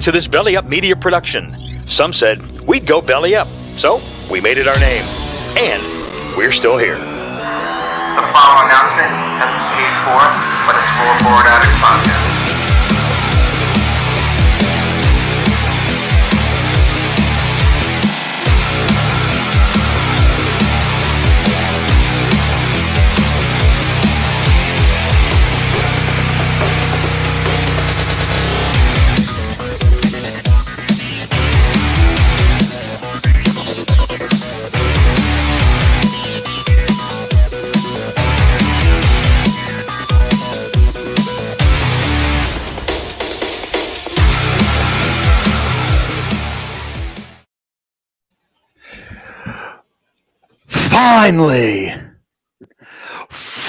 to this Belly Up Media production. Some said we'd go belly up, so we made it our name. And we're still here. The following announcement has been paid for by the Scoreboard Addict Podcast.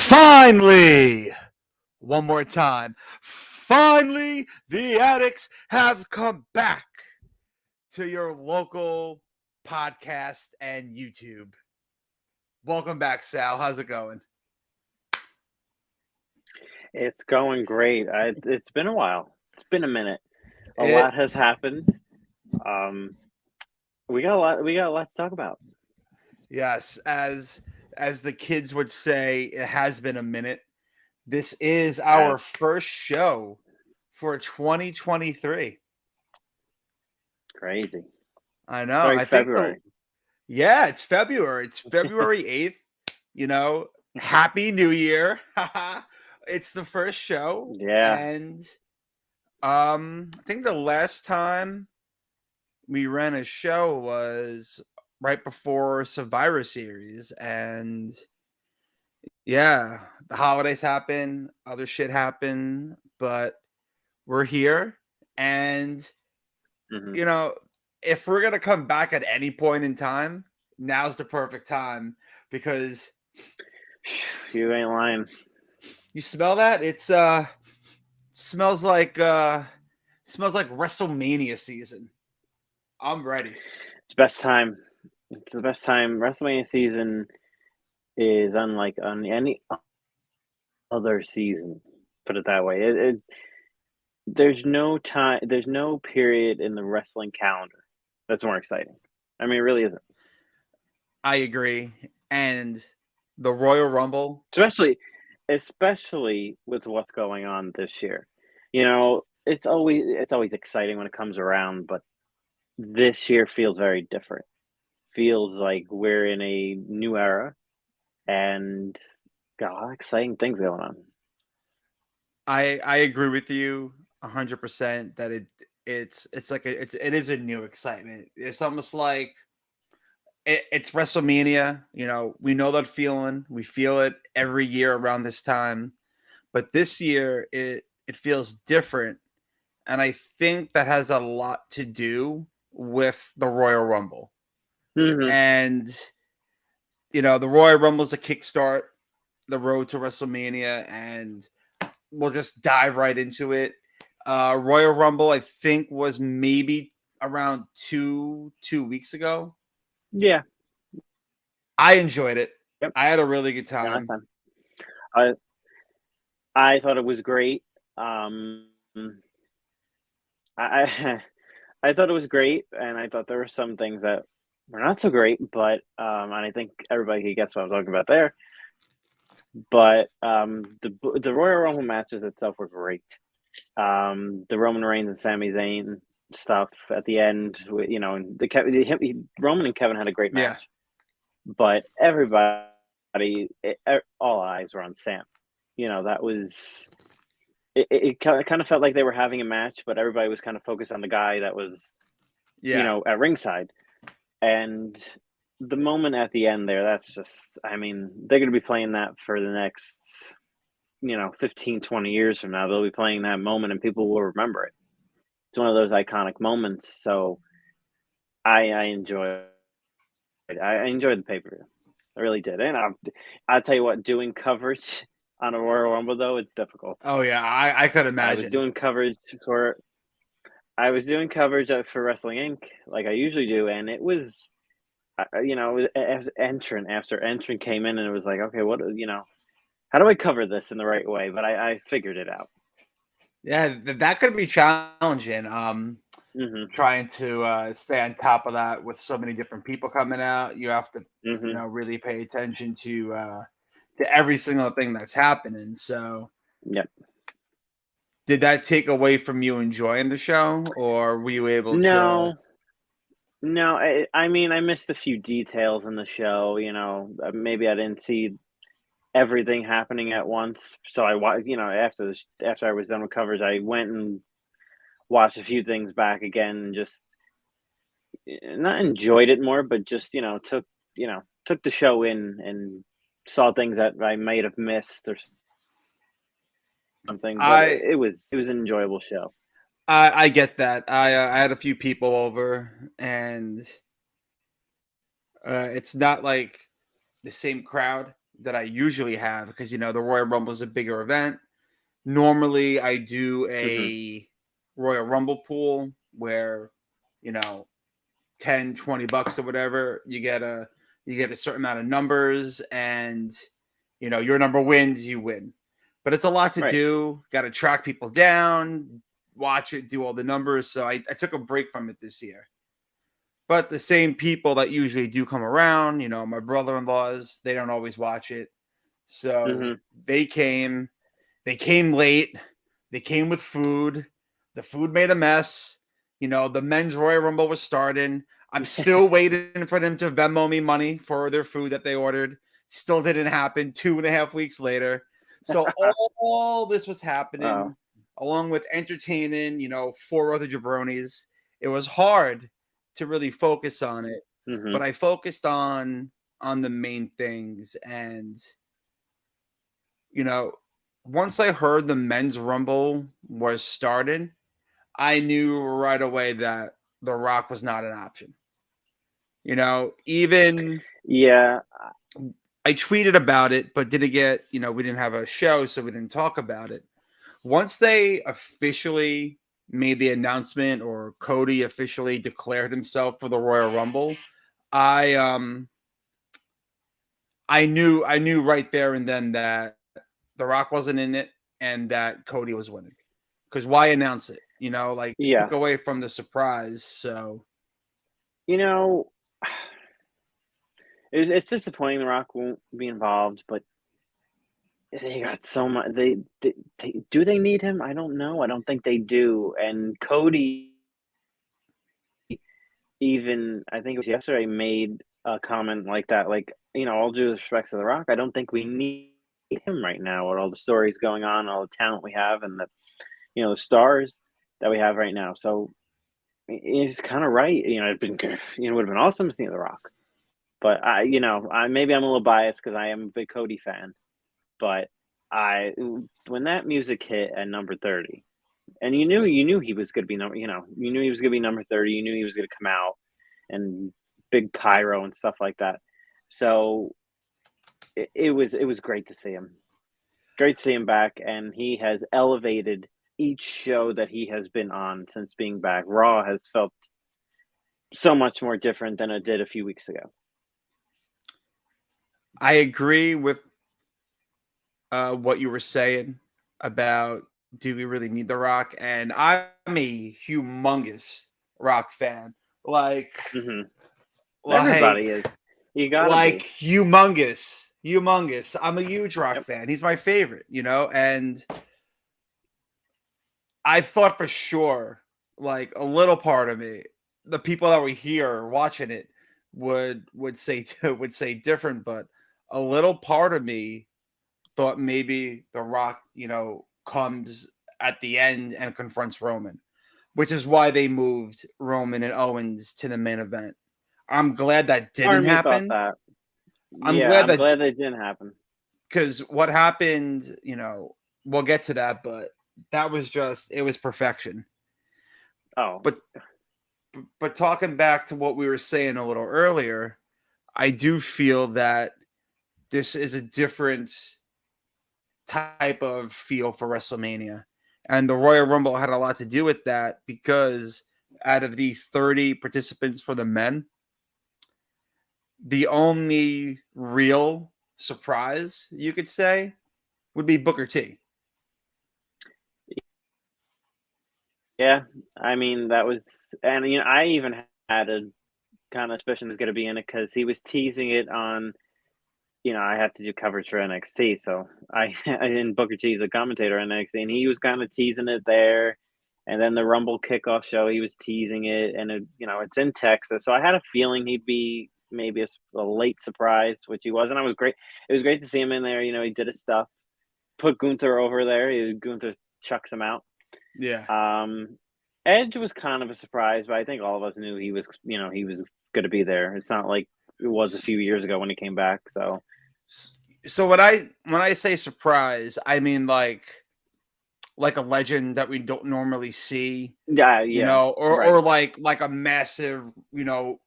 Finally, one more time. Finally, the Addicts have come back to your local podcast and YouTube. Welcome back, Sal. How's it going? It's going great. It's been a while. It's been a minute. A lot has happened. We got a lot to talk about. Yes, as the kids would say, it has been a minute. This is our first show for 2023. Crazy. I know. I February. It's February. It's February 8th. You know, Happy New Year. It's the first show. Yeah. And I think the last time we ran a show was right before Survivor Series, and yeah, the holidays happen, other shit happen, but we're here, and you know, if we're gonna come back at any point in time, now's the perfect time, because you ain't lying. You smell that? It's smells like WrestleMania season. I'm ready. It's best time. It's the best time. WrestleMania season is unlike any other season. Put it that way. There's no time. There's no period in the wrestling calendar that's more exciting. I mean, it really isn't. I agree. And the Royal Rumble, especially with what's going on this year. You know, it's always exciting when it comes around, but this year feels very different. Feels like we're in a new era and got a lot of exciting things going on. I agree with you 100% that it is a new excitement. It's almost like it's WrestleMania. You know, we know that feeling. We feel it every year around this time, but this year it feels different, and I think that has a lot to do with the Royal Rumble. And you know, the Royal Rumble is a kickstart, the road to WrestleMania, and we'll just dive right into it. Royal Rumble, I think, was maybe around two weeks ago. Yeah, I enjoyed it. Yep. I had a really good time. I thought it was great. I thought it was great, and I thought there were some things that were not so great, but and I think everybody can guess what I'm talking about there. But the Royal Rumble matches itself were great. The Roman Reigns and Sami Zayn stuff at the end, you know, Roman and Kevin had a great match. Yeah. But everybody, all eyes were on Sam. You know, that was it kind of felt like they were having a match, but everybody was kind of focused on the guy that was, you know, at ringside. And the moment at the end there, that's just, I mean, they're going to be playing that for the next, 15, 20 years from now. They'll be playing that moment and people will remember it. It's one of those iconic moments. So I enjoyed it. I enjoyed the pay-per-view. I really did. And I'll tell you what, doing coverage on a Royal Rumble, though, it's difficult. Oh, yeah. I could imagine. I was doing coverage for Wrestling Inc. like I usually do, and it was, as entrant after entrant came in, and it was like, okay, how do I cover this in the right way? But I figured it out. Yeah, that could be challenging. Mm-hmm. trying to stay on top of that with so many different people coming out. You have to, Mm-hmm. really pay attention to every single thing that's happening. So, Yep. did that take away from you enjoying the show, or were you able to? No, no. I mean, I missed a few details in the show. Maybe I didn't see everything happening at once. So after I was done with coverage, I went and watched a few things back again, and just not enjoyed it more, but just took the show in and saw things that I might have missed or something. But I it was an enjoyable show. I get that. I had a few people over, and it's not like the same crowd that I usually have because the Royal Rumble is a bigger event. Normally, I do Hmm. a Royal Rumble pool where you know 10, $20 or whatever, you get a certain amount of numbers, and your number wins, you win. But it's a lot to Right. do. Got to track people down, watch it, do all the numbers. So I took a break from it this year. But the same people that usually do come around, my brother-in-laws, they don't always watch it. So Hmm. they came. They came late. They came with food. The food made a mess. The men's Royal Rumble was starting. I'm still waiting for them to Venmo me money for their food that they ordered. Still didn't happen 2.5 weeks later. So all this was Oh. happening along with entertaining, four other jabronis. It was hard to really focus on it, Hmm. but I focused on the main things. And you know, once I heard the men's rumble was started, I knew right away that The Rock was not an option. Even Yeah. I tweeted about it, but didn't get, we didn't have a show, so we didn't talk about it. Once they officially made the announcement or Cody officially declared himself for the Royal Rumble, I I knew right there and then that The Rock wasn't in it and that Cody was winning. Because why announce it? Like Yeah. took away from the surprise. So You know, it's disappointing The Rock won't be involved, but they got so much. Do they need him? I don't know. I don't think they do. And Cody, even I think it was yesterday, made a comment like that. Like, all due respect to The Rock, I don't think we need him right now with all the stories going on, all the talent we have, and the stars that we have right now. So he's kind of right. It'd been good. Would have been awesome to see The Rock. But maybe I'm a little biased because I am a big Cody fan. But I when that music hit at number 30, and you knew he was going to be you knew he was going to be number 30. You knew he was going to come out and big pyro and stuff like that. So it was great to see him. Great to see him back, and he has elevated each show that he has been on since being back. Raw has felt so much more different than it did a few weeks ago. I agree with what you were saying about do we really need The Rock? And I'm a humongous Rock fan. Like, Hmm. like, Everybody is. You gotta like be. humongous. I'm a huge Rock Yep. fan. He's my favorite, and I thought for sure, like a little part of me, the people that were here watching it would say would say different, but a little part of me thought maybe The Rock, comes at the end and confronts Roman, which is why they moved Roman and Owens to the main event. I'm glad that Part didn't of me thought happen. that. I'm Yeah, glad I'm that glad that didn't happen. because what happened, we'll get to that, but that was just it was perfection. Oh, But but talking back to what we were saying a little earlier, I do feel that this is a different type of feel for WrestleMania. And the Royal Rumble had a lot to do with that because out of the 30 participants for the men, the only real surprise you could say would be Booker T. Yeah, I mean that was, and I even had a kind of suspicion was going to be in it because he was teasing it on. I have to do coverage for NXT, so I in Booker T is a commentator on NXT, and he was kind of teasing it there. And then the Rumble kickoff show, he was teasing it, and it's in Texas, so I had a feeling he'd be maybe a late surprise, which he was, and I was great. It was great to see him in there. He did his stuff, put Gunther over there. Gunther chucks him out. Yeah. Edge was kind of a surprise, but I think all of us knew he was going to be there. It's not like it was a few years ago when he came back. So when I say surprise, I mean like a legend that we don't normally see, Yeah, right. or like a massive,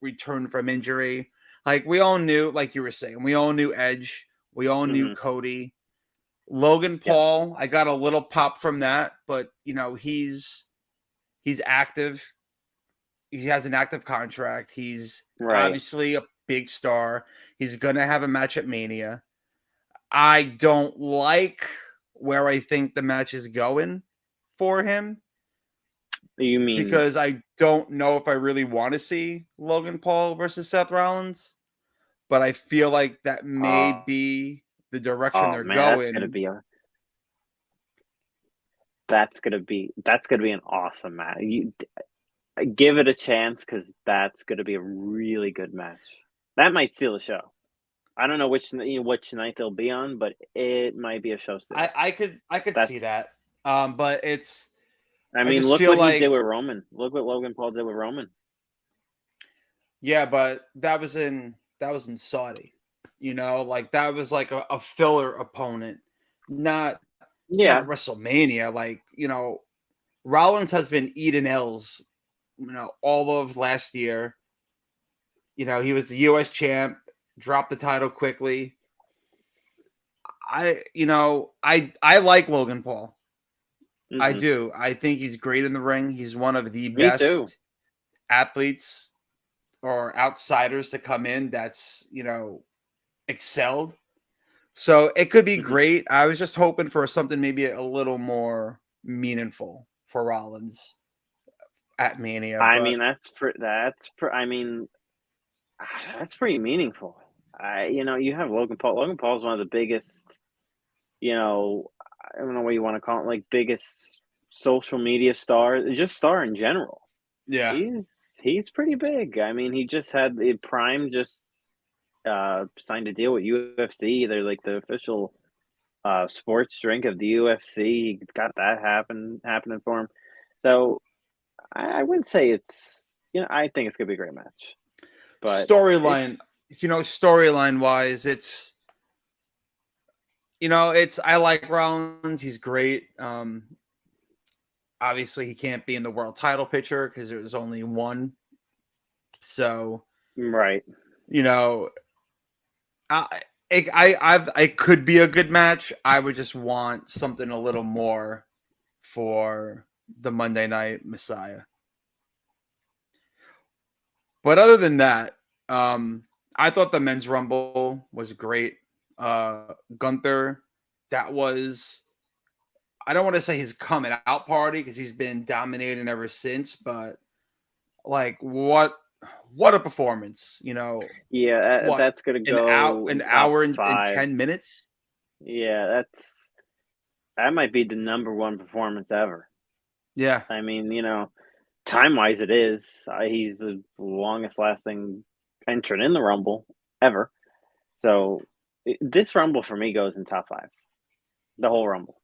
return from injury. Like we all knew, like you were saying, we all knew Edge, we all knew Hmm. Cody, Logan Yeah, Paul. I got a little pop from that, but he's active. He has an active contract. He's right. obviously a big star. He's gonna have a match at Mania. I don't like where I think the match is going for him You mean? because I don't know if I really want to see Logan Paul versus Seth Rollins, but I feel like that may Oh, be the direction oh they're man, going. that's gonna be an awesome match. Give it a chance because that's gonna be a really good match. That might steal the show. I don't know which night they'll be on, but it might be a show I, stealer. I could I could see That's. that. But I I mean, just look feel what he did like with Roman. Look what Logan Paul did with Roman. yeah, but that was in Saudi. Like that was like a filler opponent, not not Yeah. WrestleMania. Like, Rollins has been eating L's, all of last year. He was the US champ, dropped the title quickly. I like Logan Paul. I Hmm. do. I think he's great in the ring. He's one of the Me too. best athletes or outsiders to come in that's, excelled. So it could be Hmm. great. I was just hoping for something maybe a little more meaningful for Rollins at Mania, I but mean, I mean, that's pretty meaningful. You have Logan Paul. Logan Paul is one of the biggest. You know, I don't know what you want to call it, like biggest social media star, just star in general. yeah. He's pretty big. I mean, he just had the Prime just signed a deal with UFC. They're like the official sports drink of the UFC. He got that happening for him. So I wouldn't say I think it's gonna be a great match, but it. Storyline wise, it's I like Rollins. He's great. Obviously he can't be in the world title picture because there's only one. So, Right. you know, I could be a good match. I would just want something a little more for the Monday Night Messiah. But other than that, I thought the men's rumble was great. Gunther, that was I don't want to say his coming out party because he's been dominating ever since, but like what a performance, Yeah, what that's gonna an hour go an top hour and five. 10 minutes. Yeah, that might be the number one performance ever. Yeah. I mean, time wise, it is. He's the longest lasting entrant in the Rumble ever. So this Rumble for me goes in top five. The whole Rumble,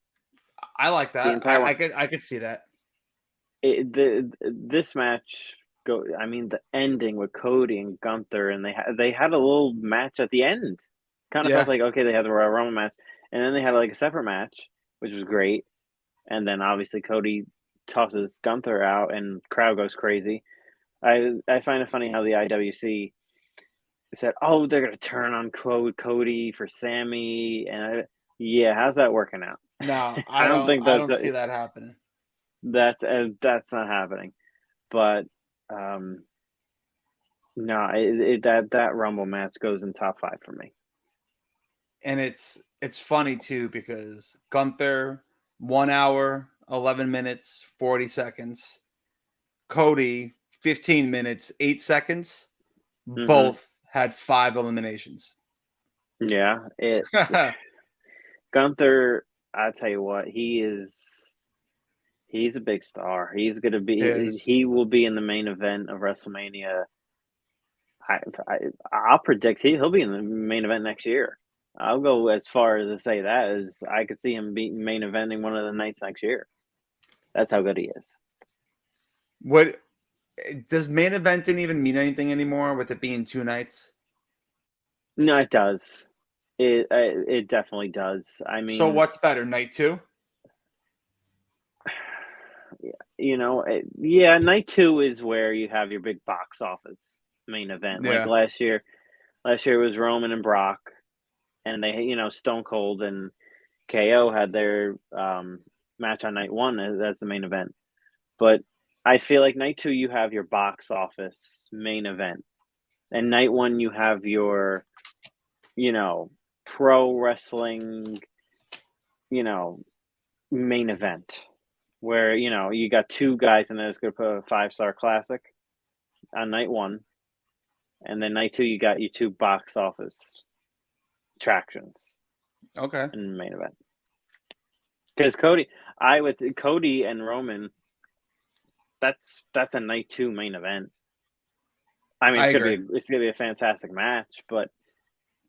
I like the that. entire one. I could see that. This match go. I mean, the ending with Cody and Gunther, and they had a little match at the end. Kind of felt Yeah. like okay, they had the Royal Rumble match, and then they had like a separate match, which was great. And then obviously Cody tosses Gunther out, and crowd goes crazy. I find it funny how the IWC said, "Oh, they're gonna turn on Cody for Sammy," and yeah, how's that working out? No, I I don't don't think I don't see that happening. that's not happening. But um, no, that Rumble match goes in top five for me. And it's funny too because Gunther 1 hour 11 minutes, 40 seconds. Cody, 15 minutes, 8 seconds. Both had 5 eliminations. Yeah, Gunther, I tell you what, he's a big star. He's gonna be. He will be in the main event of WrestleMania. I'll predict he'll be in the main event next year. I'll go as far as to say that as I could see him being main eventing one of the nights next year. That's how good he is. What does main eventing even mean anything anymore with it being 2 nights? No, it does. It definitely does. I mean, so what's better, night 2? Night 2 is where you have your big box office main event. Yeah. Like last year was Roman and Brock, and they, Stone Cold and KO had their match on night 1 as the main event. But I feel like night 2 you have your box office main event, and night 1 you have your, pro wrestling, main event, where you got 2 guys in there that's going to put a 5-star classic on night 1, and then night 2 you got your 2 box office attractions. Okay. In the main event, because Cody and Roman, that's a night 2 main event. I mean, it's gonna be a fantastic match, but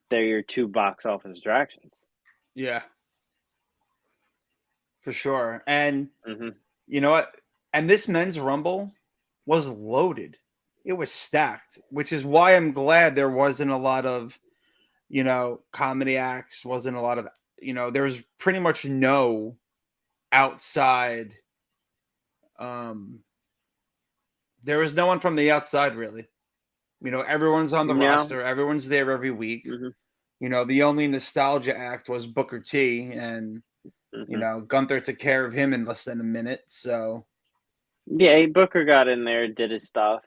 they're your 2 box office attractions. Yeah. For sure. And you know what? And this men's Rumble was loaded. It was stacked, which is why I'm glad there wasn't a lot of, comedy acts, wasn't a lot of, there was pretty much no outside. There was no one from the outside, really. Everyone's on the roster. Everyone's there every week. The only nostalgia act was Booker T, and Gunther took care of him in less than a minute. So yeah, Booker got in there, did his stuff.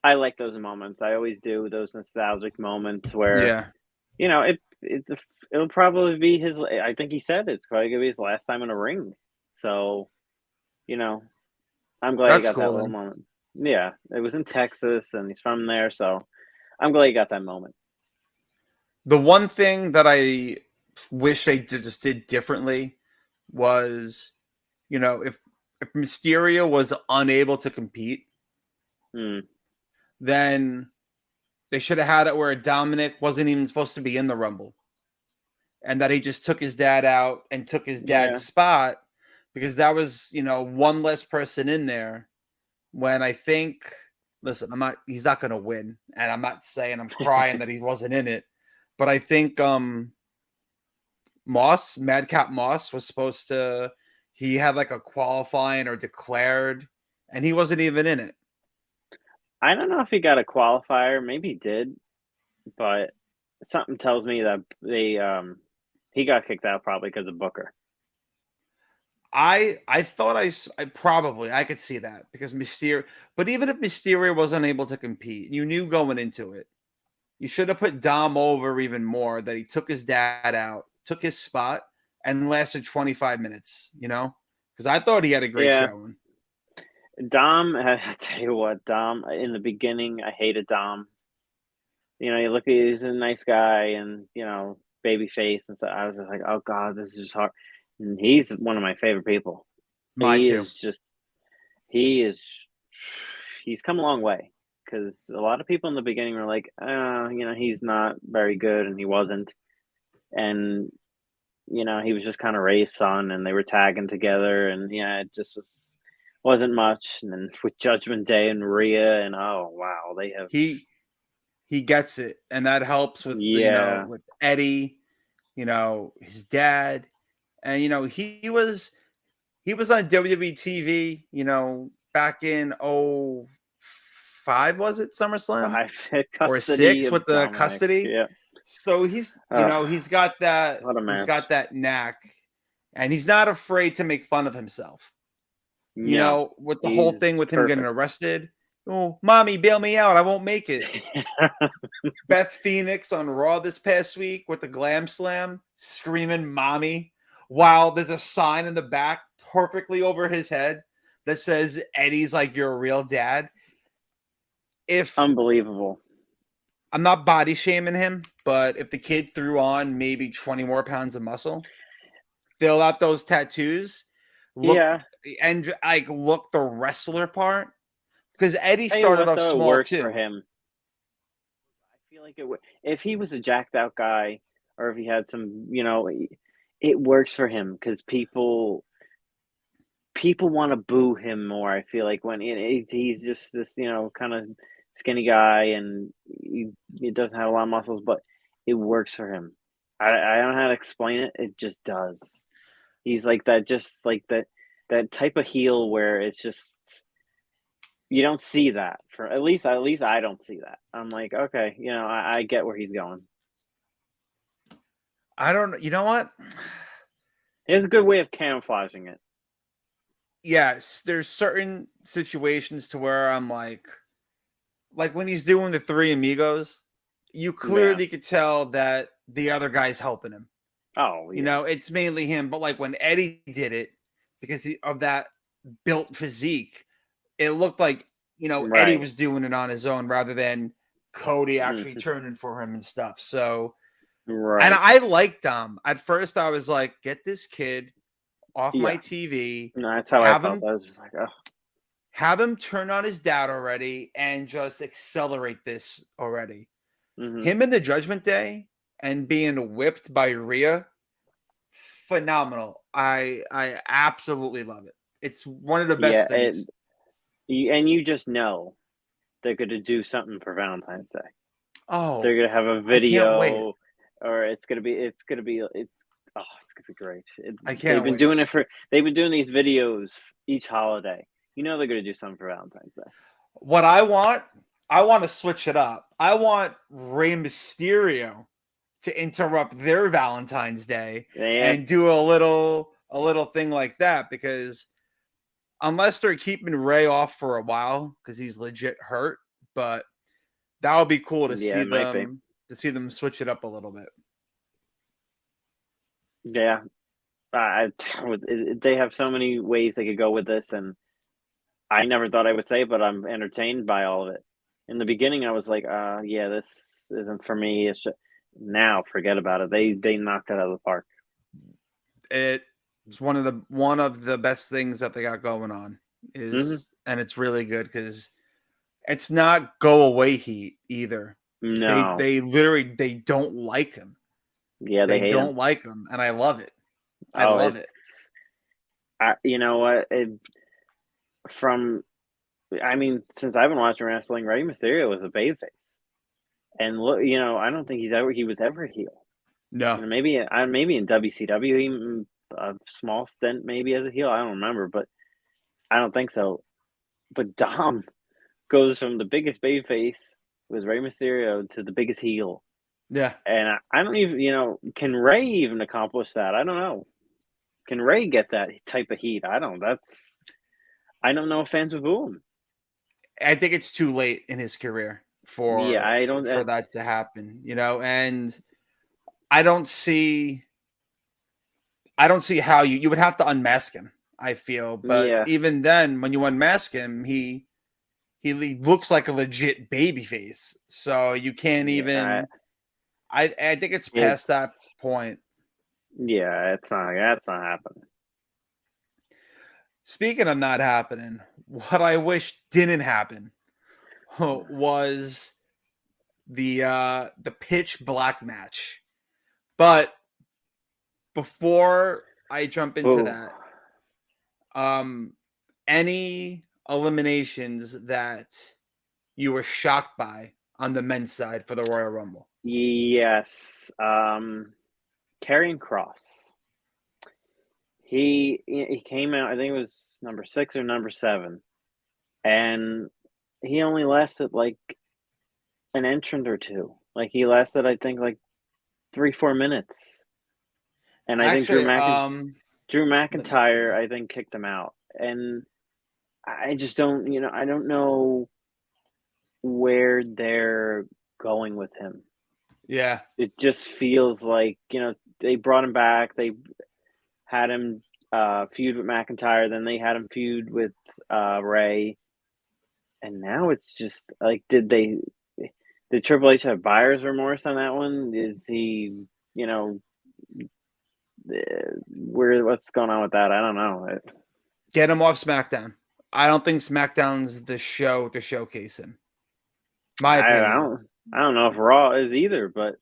I like those moments. I always do those nostalgic moments where, it'll probably be his. I think he said it's probably gonna be his last time in a ring. So, I'm glad he got that little moment. Yeah, it was in Texas, and he's from there, so I'm glad he got that moment. The one thing that I wish they just did differently was, if Mysterio was unable to compete, then they should have had it where Dominic wasn't even supposed to be in the Rumble, and that he just took his dad out and took his dad's spot, because that was, one less person in there. When I think, listen, he's not going to win, and I'm not saying I'm crying that he wasn't in it, but I think Madcap Moss was supposed to, he had like a qualifying or declared, and he wasn't even in it. I don't know if he got a qualifier. Maybe he did, but something tells me that he got kicked out probably because of Booker. I thought I could see that because Mysterio, but even if Mysterio was unable to compete, you knew going into it, you should have put Dom over even more, that he took his dad out, took his spot, and lasted 25 minutes, because I thought he had a great showing. Dom, I tell you what, Dom, in the beginning, I hated Dom. You look at, he's a nice guy and, baby face. And so I was just like, oh God, this is just hard. And he's one of my favorite people. Mine too. He's come a long way, because a lot of people in the beginning were like, he's not very good, and he wasn't. And, he was just kind of Ray's son, and they were tagging together, and it just wasn't much. And then with Judgment Day and Rhea, and oh wow, they have he gets it, and that helps with with Eddie, his dad, and he was on WWE TV, back in 05, was it SummerSlam? 5 or 6 with the Dominic. custody. Yeah. So he's he's got that knack, and he's not afraid to make fun of himself. With the whole thing with him getting arrested. Oh, mommy, bail me out. I won't make it. Beth Phoenix on Raw this past week with the Glam Slam screaming mommy while there's a sign in the back perfectly over his head that says Eddie's like your real dad. If Unbelievable. I'm not body shaming him, but if the kid threw on maybe 20 more pounds of muscle, fill out those tattoos, look Yeah. and like look the wrestler part, because Eddie Tell you started what, off though, it small works for too. him. I feel like it would. If he was a jacked out guy, or if he had some, it works for him because people want to boo him more. I feel like when he's just this, kind of skinny guy, and he doesn't have a lot of muscles, but it works for him. I don't know how to explain it. It just does. He's like that, just like that type of heel where it's just you don't see that for at least I don't see that. I'm like, okay, I get where he's going. I don't. You know what? He has a good way of camouflaging it. Yes, there's certain situations to where I'm like when he's doing the Three Amigos, you Yeah. clearly could tell that the other guy's helping him. Oh, yeah. It's mainly him. But like when Eddie did it, because of that built physique, it looked like Eddie Right. was doing it on his own rather than Cody actually Mhm. turning for him and stuff. So, and Right. I liked at first. I was like, get this kid off my Yeah. TV. No, that's how I Have felt. him I was just like, oh, have him turn on his dad already and just accelerate this already. hmm Him in the Judgment Day and being whipped by Rhea, phenomenal. I absolutely love it. It's one of the yeah. best things. And you just know they're going to do something for Valentine's Day. Oh, They're going to have a I can't wait. video, or it's going to be, it's going to be, it's going to be great. I can't wait. They've been doing these videos each holiday. They're going to do something for Valentine's Day. What I want to switch it up. I want Rey Mysterio to interrupt their Valentine's Day Yeah. and do a little thing like that, because unless they're keeping Ray off for a while because he's legit hurt, but that would be cool to Yeah, see it might be. them switch it up a little bit. Yeah. They have so many ways they could go with this, and I never thought I would say, but I'm entertained by all of it. In the beginning, I was like, yeah, this isn't for me. It's just now, forget about it. They knocked it out of the park. It's one of the best things that they got going on and it's really good because it's not go away heat either. No, They literally they don't like him. yeah, they They hate him. don't like him, and I love it. I Oh, love it. you know what? Since I've been watching wrestling, Rey Mysterio was a babyface, and look, I don't think he was ever a heel. No, Maybe in WCW, he, a small stint maybe as a heel. I don't remember, but I don't think so. But Dom goes from the biggest babyface, was Rey Mysterio, to the biggest heel. yeah. And I don't even, can Ray even accomplish that? I don't know. Can Ray get that type of heat? I don't know if fans would boo him. I think it's too late in his career for Yeah, I don't. that to happen, and I don't see how you would have to unmask him, I feel, but Yeah, even then when you unmask him, he looks like a legit baby face. So you can't yeah, even I think it's past that it's point. yeah, that's not happening. Speaking of not happening, what I wish didn't happen was the pitch black match. But before I jump into Boo. that, any eliminations that you were shocked by on the men's side for the Royal Rumble? Yes, Karrion Cross. He came out. I think it was number 6 or number 7, and he only lasted like an entrant or two. Like he lasted, I think, like 3-4 minutes. And I think Actually, Drew let me see. McIntyre, I think, kicked him out. And I just don't, I don't know where they're going with him. Yeah. It just feels like, they brought him back. They had him feud with McIntyre. Then they had him feud with Ray, and now it's just like, did Triple H have buyer's remorse on that one? Is he, what's going on with that? I don't know. Get him off SmackDown. I don't think SmackDown's the show to showcase him. My opinion. I don't know if Raw is either, but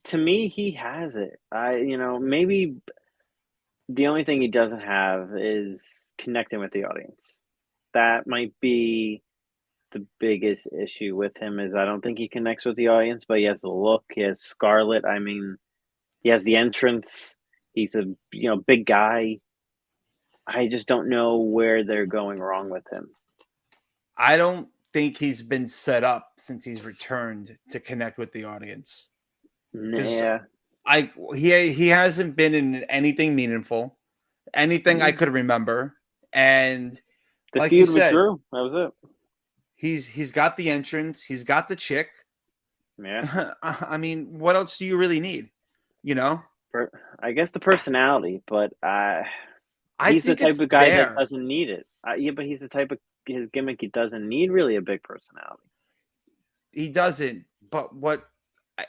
to me, he has it. Maybe the only thing he doesn't have is connecting with the audience. That might be the biggest issue with him. Is I don't think he connects with the audience, but he has the look. He has Scarlet. I mean, he has the entrance. He's a big guy. I just don't know where they're going wrong with him. I don't think he's been set up since he's returned to connect with the audience. Yeah. He hasn't been in anything meaningful, anything I could remember. And the like feud you with said, Drew, that was it. He's got the entrance, he's got the chick. Yeah. I mean, what else do you really need? I guess the personality, but he's the type of guy that doesn't need it. But he's the type of his gimmick. He doesn't need really a big personality. He doesn't. But what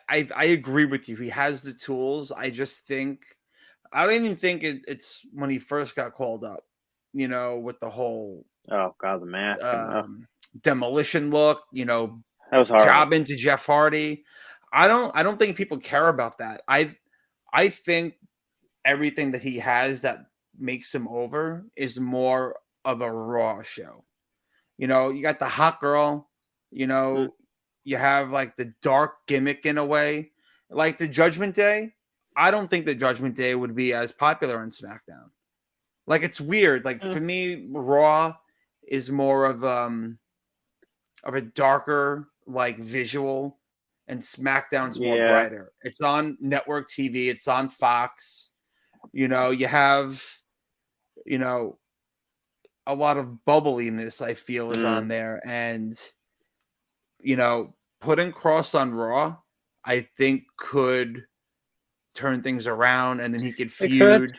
I agree with you. He has the tools. I just think I don't even think it's when he first got called up. With the whole the mask, demolition look. That was hard. Job into Jeff Hardy. I don't think people care about that. I think everything that he has that makes him over is more of a Raw show. You got the hot girl, you have like the dark gimmick in a way. Like the Judgment Day. I don't think the Judgment Day would be as popular on SmackDown. Like it's weird. Like for me, Raw is more of a darker like visual, and SmackDown's more brighter. It's on network TV. It's on Fox. You have, a lot of bubbliness, I feel, is on there. And, putting Cross on Raw, I think could turn things around, and then he could feud.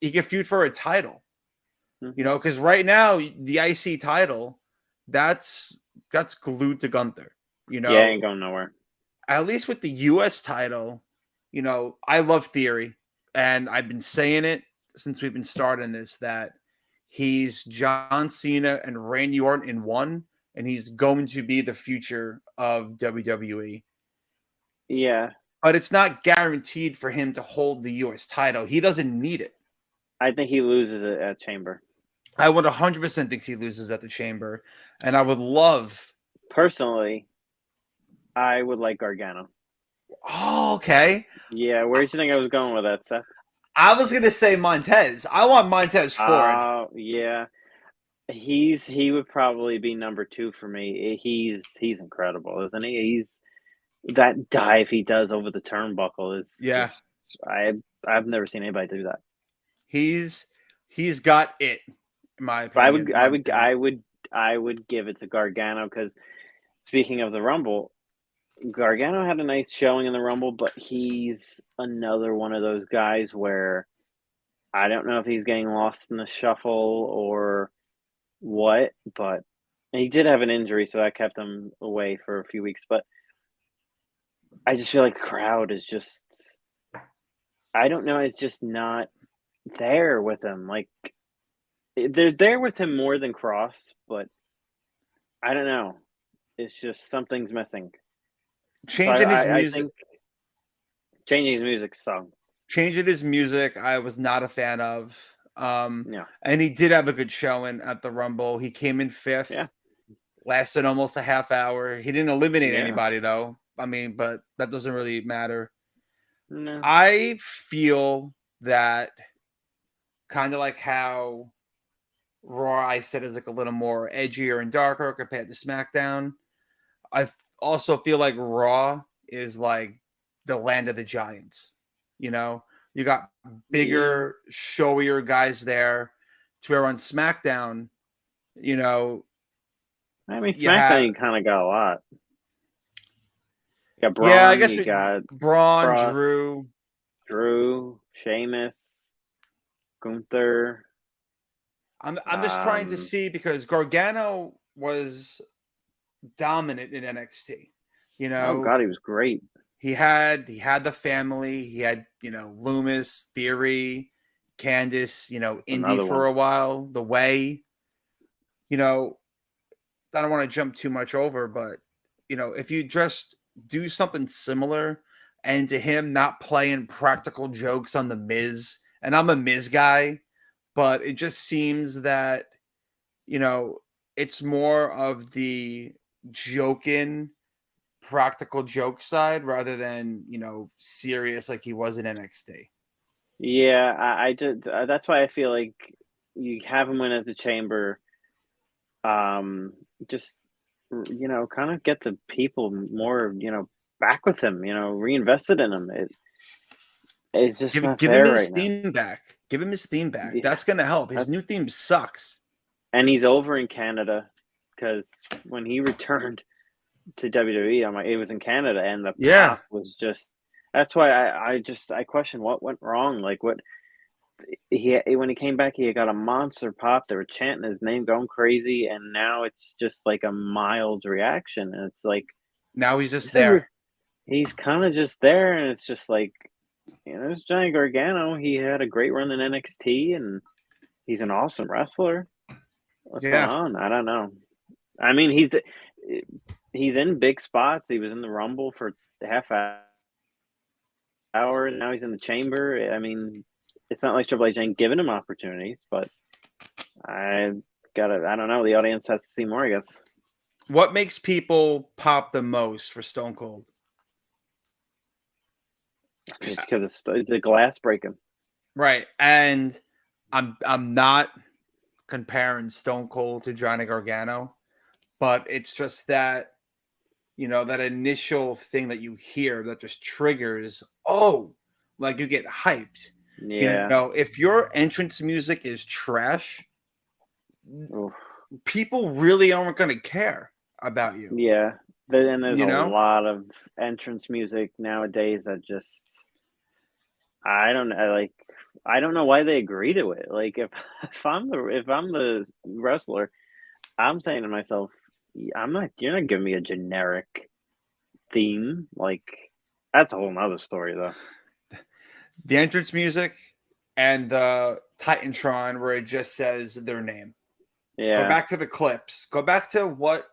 He could feud for a title. Because right now, the IC title, that's glued to Gunther. Ain't going nowhere. At least with the US title, I love Theory, and I've been saying it since we've been starting this, that he's John Cena and Randy Orton in one, and he's going to be the future of WWE. Yeah. But it's not guaranteed for him to hold the US title. He doesn't need it. I think he loses it at Chamber. I would 100% think he loses at the Chamber, and I would love... Personally, I would like Gargano. Oh, okay. Yeah, where did you think I was going with that, Seth? I was going to say Montez. I want Montez Ford. Yeah. He would probably be number 2 for me. He's incredible, isn't he? That dive he does over the turnbuckle is just, I've never seen anybody do that. He's got it, in my opinion. I would give it to Gargano, because speaking of the Rumble, Gargano had a nice showing in the Rumble, but he's another one of those guys where I don't know if he's getting lost in the shuffle or what, but he did have an injury, so that kept him away for a few weeks. But I just feel like the crowd is just, I don't know, it's just not there with him. Like, they're there with him more than Cross, but I don't know. It's just something's missing. Changing his music. Changing his music song. Changing his music, I was not a fan of. No. And he did have a good showing at the Rumble. He came in 5th. Yeah. Lasted almost a half hour. He didn't eliminate anybody, though. I mean, but that doesn't really matter. No. I feel that kind of like how Raw, I said, is like a little more edgier and darker compared to SmackDown. I also feel like Raw is like the land of the giants. You got bigger, showier guys there. To where on SmackDown, I mean, SmackDown, you kind of got a lot. You got Braun, I guess you got Braun, Drew. Drew, Sheamus, Gunther. I'm just trying to see because Gargano was dominant in NXT. You Oh know, God, he was great. he had the family. He had Loomis, Theory, Candice. Indy Another for one. a while. The Way. I don't want to jump too much over, but if you just do something similar, and to him not playing practical jokes on the Miz, and I'm a Miz guy, but it just seems that it's more of the joking practical joke side rather than serious like he was in NXT. Yeah, I just that's why I feel like you have him win at the Chamber. Just kind of get the people more back with him. Reinvested in him. It's just not Give him there his right now. theme back. Give him his theme back. Yeah, That's gonna help. His new theme sucks. and he's over in Canada because when he returned to WWE, I'm like, it was in Canada, and the Yeah. pop was just. That's why I question what went wrong. Like what when he came back, he got a monster pop. They were chanting his name, going crazy, and now it's just like a mild reaction, and it's like Now he's just there. He's kind of just there, and it's just like it's Johnny Gargano. He had a great run in NXT, and he's an awesome wrestler. What's going on? I don't know. I mean, he's in big spots. He was in the Rumble for half hour. Now he's in the Chamber. I mean, it's not like Triple H ain't giving him opportunities, but I don't know. The audience has to see more, I guess. What makes people pop the most for Stone Cold? Just because it's the glass breaking. Right. And I'm not comparing Stone Cold to Johnny Gargano, but it's just that that initial thing that you hear that just triggers, like you get hyped. Yeah. If your entrance music is trash, Oof. people really aren't going to care about you. Yeah. And there's a lot of entrance music nowadays that just I don't know why they agree to it. Like if I'm the wrestler, I'm saying to myself, you're not giving me a generic theme. Like that's a whole nother story though. The entrance music and the Titantron where it just says their name. Yeah. Go back to the clips. Go back to what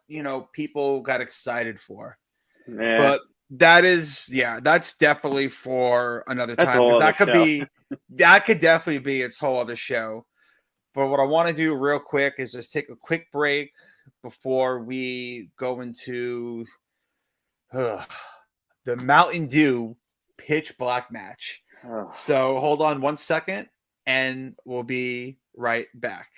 people got excited for. Yeah. But that's definitely for another time. Because that could definitely be its whole other show. But what I want to do real quick is just take a quick break before we go into the Mountain Dew Pitch Black match. Oh. So hold on 1 second and we'll be right back.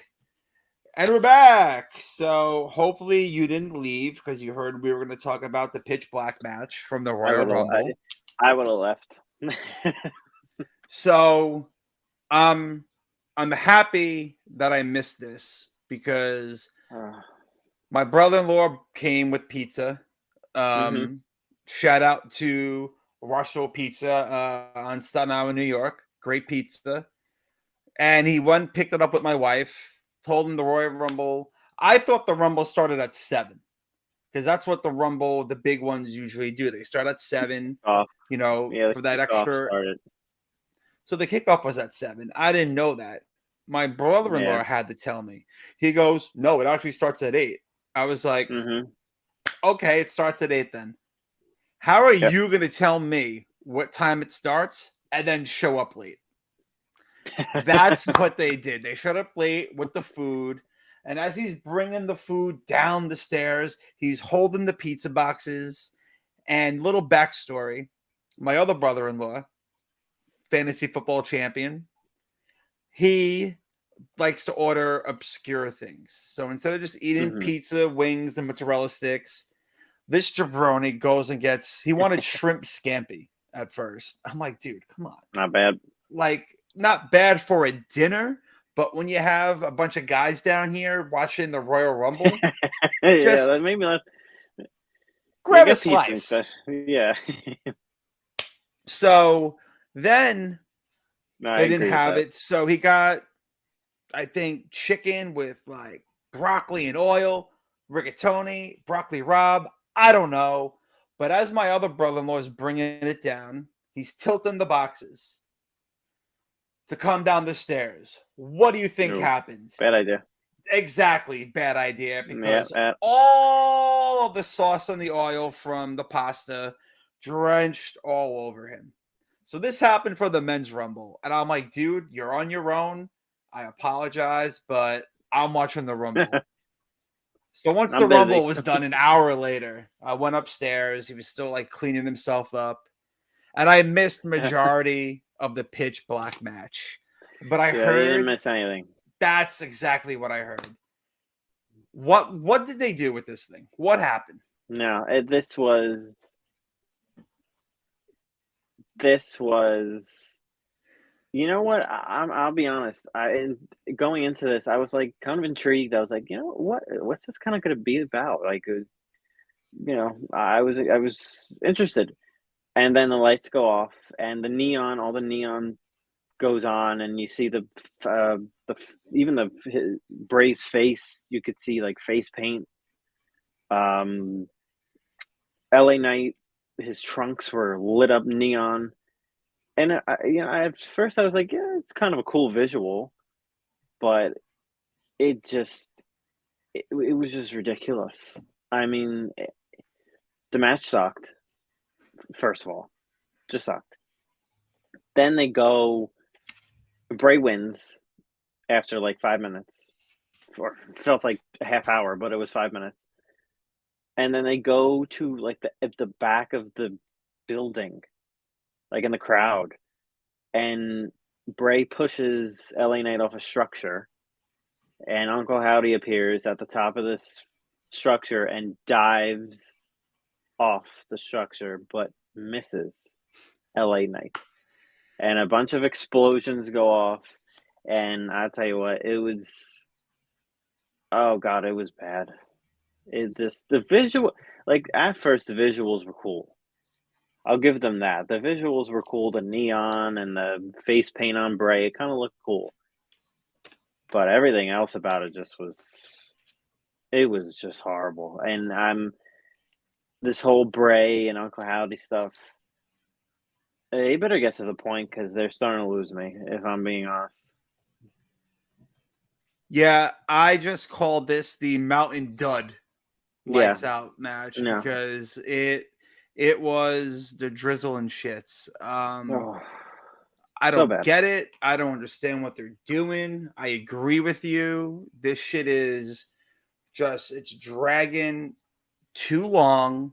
And we're back. So hopefully you didn't leave because you heard we were going to talk about the Pitch Black match from the Royal Rumble. I would have left. So I'm happy that I missed this because my brother-in-law came with pizza. Shout out to Russell Pizza on Staten Island, New York. Great pizza. And he picked it up with my wife. Told him the Royal Rumble. I thought the Rumble started at 7 because that's what the big ones usually do. They start at 7, for that extra. Started. So the kickoff was at 7. I didn't know that. My brother-in-law had to tell me. He goes, "No, it actually starts at 8." I was like, "Okay, it starts at 8 then." How are you going to tell me what time it starts and then show up late? That's what they did. They showed up late with the food. And as he's bringing the food down the stairs, he's holding the pizza boxes. And little backstory, my other brother-in-law, fantasy football champion, he likes to order obscure things. So instead of just eating pizza, wings, and mozzarella sticks, this jabroni goes and he wanted shrimp scampi at first. I'm like, dude, come on. Not bad. Like, not bad for a dinner, but when you have a bunch of guys down here watching the Royal Rumble, that made me laugh. Grab a slice. Yeah. So Then No, I they didn't agree with have that. it, so he got, I think, chicken with like broccoli and oil, rigatoni, broccoli rabe. I don't know. But as my other brother-in-law is bringing it down, he's tilting the boxes to come down the stairs. What do you think No, happens? bad idea. Exactly, bad idea Yeah, because all of the sauce and the oil from the pasta drenched all over him. So this happened for the men's rumble, and I'm like, dude, you're on your own. I apologize, but I'm watching the rumble. So once the I'm rumble busy. was done, an hour later, I went upstairs. He was still like cleaning himself up, and I missed majority of the pitch black match. But I Yeah, you didn't heard miss anything. that's exactly what I heard. What did they do with this thing? What happened? No, this was. You know what? I'll be honest. Going into this, I was like kind of intrigued. I was like, you know what's this kind of going to be about? Like, I was interested. And then the lights go off, and all the neon goes on, and you see the even Bray's face. You could see like face paint. Um, LA Knight, his trunks were lit up neon, and at first I was like, yeah, it's kind of a cool visual, but it just it was just ridiculous. I mean, the match sucked. First of all, just sucked. Then they go. Bray wins after like 5 minutes, or felt like a half hour, but it was 5 minutes. And then they go to like at the back of the building, like in the crowd, and Bray pushes LA Knight off a structure, and Uncle Howdy appears at the top of this structure and dives off the structure, but misses LA Knight. And a bunch of explosions go off, and I tell you what, it was, oh god, it was bad. The visual, like at first the visuals were cool. I'll give them that. The visuals were cool, the neon and the face paint on Bray, it kind of looked cool. But everything else about it it was just horrible. And this whole Bray and Uncle Howdy stuff, they better get to the point because they're starting to lose me, if I'm being honest. Yeah, I just called this the Mountain Dud Yeah, lights out match no. because it was the drizzle and shits. Oh, I so don't bad. get it. I don't understand what they're doing. I agree with you. This shit is just it's dragging too long.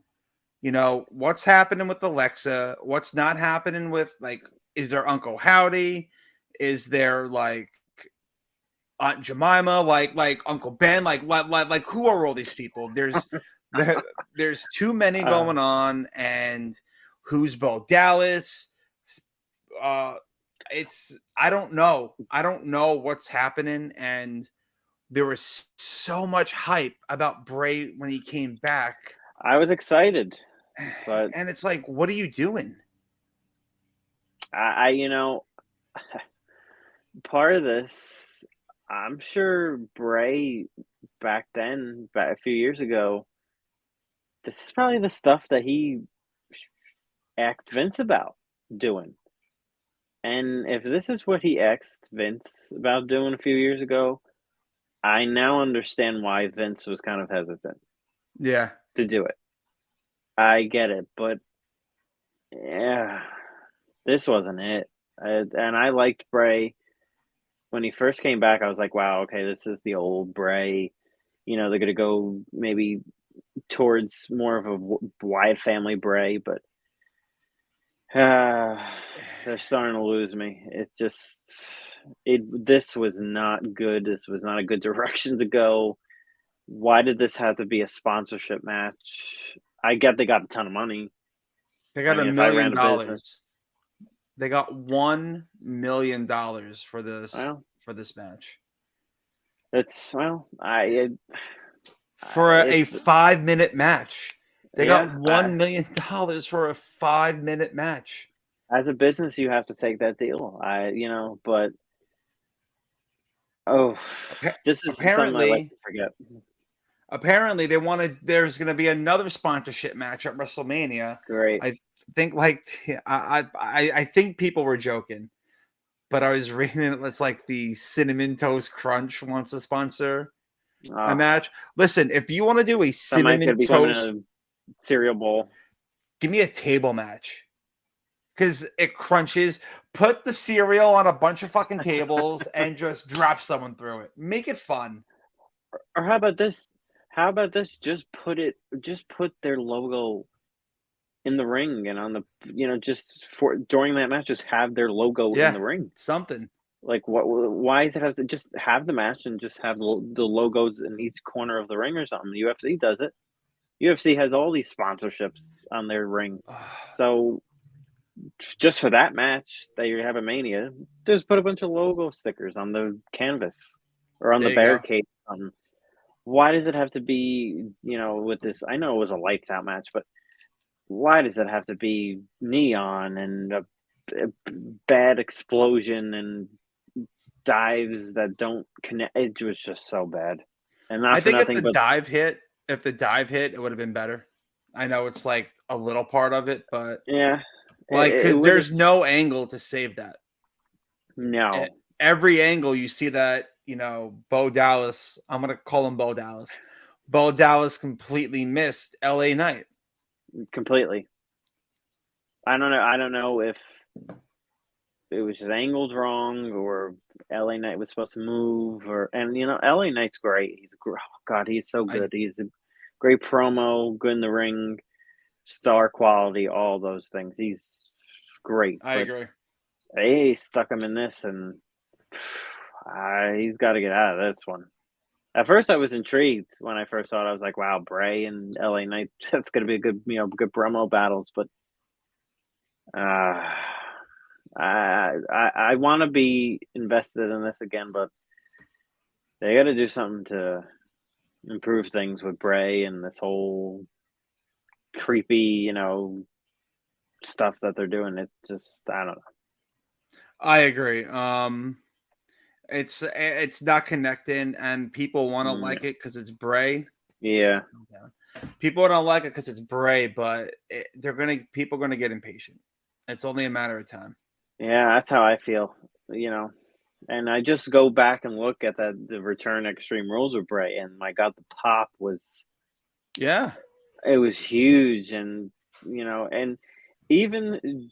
You know, what's happening with Alexa? What's not happening with like is there Uncle Howdy? Is there like Aunt Jemima, like Uncle Ben, like who are all these people? There, there's too many Uh, going on, and who's Bo Dallas? Uh, it's I don't know. I don't know what's happening, and there was so much hype about Bray when he came back, I was excited, but and it's like, what are you doing? I part of this, I'm sure Bray back then, back a few years ago, this is probably the stuff that he asked Vince about doing. And if this is what he asked Vince about doing a few years ago, I now understand why Vince was kind of hesitant Yeah, to do it. I get it, but yeah, this wasn't it. And I liked Bray when he first came back. I was like, wow, okay, this is the old Bray. They're going to go maybe towards more of a wide family Bray, but they're starting to lose me. This was not good. This was not a good direction to go. Why did this have to be a sponsorship match? I get they got a ton of money. they I got mean, $1 if I ran million. a business, They got $1 million well, for this match it's well, I for a it's 5-minute match. They got yeah, $1 million for a 5-minute match. As a business, you have to take that deal. But oh, this is something I like Apparently, to forget. they wanted. There's going to be another sponsorship match at WrestleMania. Great. I think, I think people were joking, but I was reading it. It's like the Cinnamon Toast Crunch wants to sponsor a Oh, match. Listen, if you want to do a somebody's gonna cinnamon be swimming in toast, a cereal bowl. give me a table match because it crunches. Put the cereal on a bunch of fucking tables and just drop someone through it. Make it fun. Or how about this? How about this? Just put their logo in the ring and on the just for during that match, just have their logo in Yeah, the ring. something. Like what? Why does it have to just have the match and just have the logos in each corner of the ring or something? The UFC does it. UFC has all these sponsorships on their ring, so just for that match that you have a Mania, just put a bunch of logo stickers on the canvas or on the There you go. barricade. Why does it have to be, with this? I know it was a lights out match, but why does it have to be neon and a bad explosion and dives that don't connect? It was just so bad. And I not for think nothing, but if the dive hit, it would have been better. I know it's like a little part of it, but yeah, like it because would have. there's no angle to save that. E- No, Every angle you see that, Bo Dallas, I'm gonna call him Bo Dallas. Bo Dallas completely missed LA Knight. completely. I don't know. I don't know if it was just angled wrong or LA Knight was supposed to move and LA Knight's great. Oh God, he's so I good. He's a great promo, good in the ring, star quality, all those things. He's great, I but agree. they stuck him in this, and he's got to get out of this one. At first, I was intrigued when I first saw it. I was like, "Wow, Bray and LA Knight, that's going to be a good, good promo battles." But uh, I want to be invested in this again, but they got to do something to improve things with Bray and this whole creepy, stuff that they're doing. It just, I don't know. I agree. It's not connecting, and people want to Mm, like it because it's Bray. yeah, People don't like it because it's Bray, but people are gonna get impatient. It's only a matter of time. yeah, that's how I feel. You know, and I just go back and look at the return Extreme Rules with Bray, and my God, the pop was Yeah, it was huge, and and even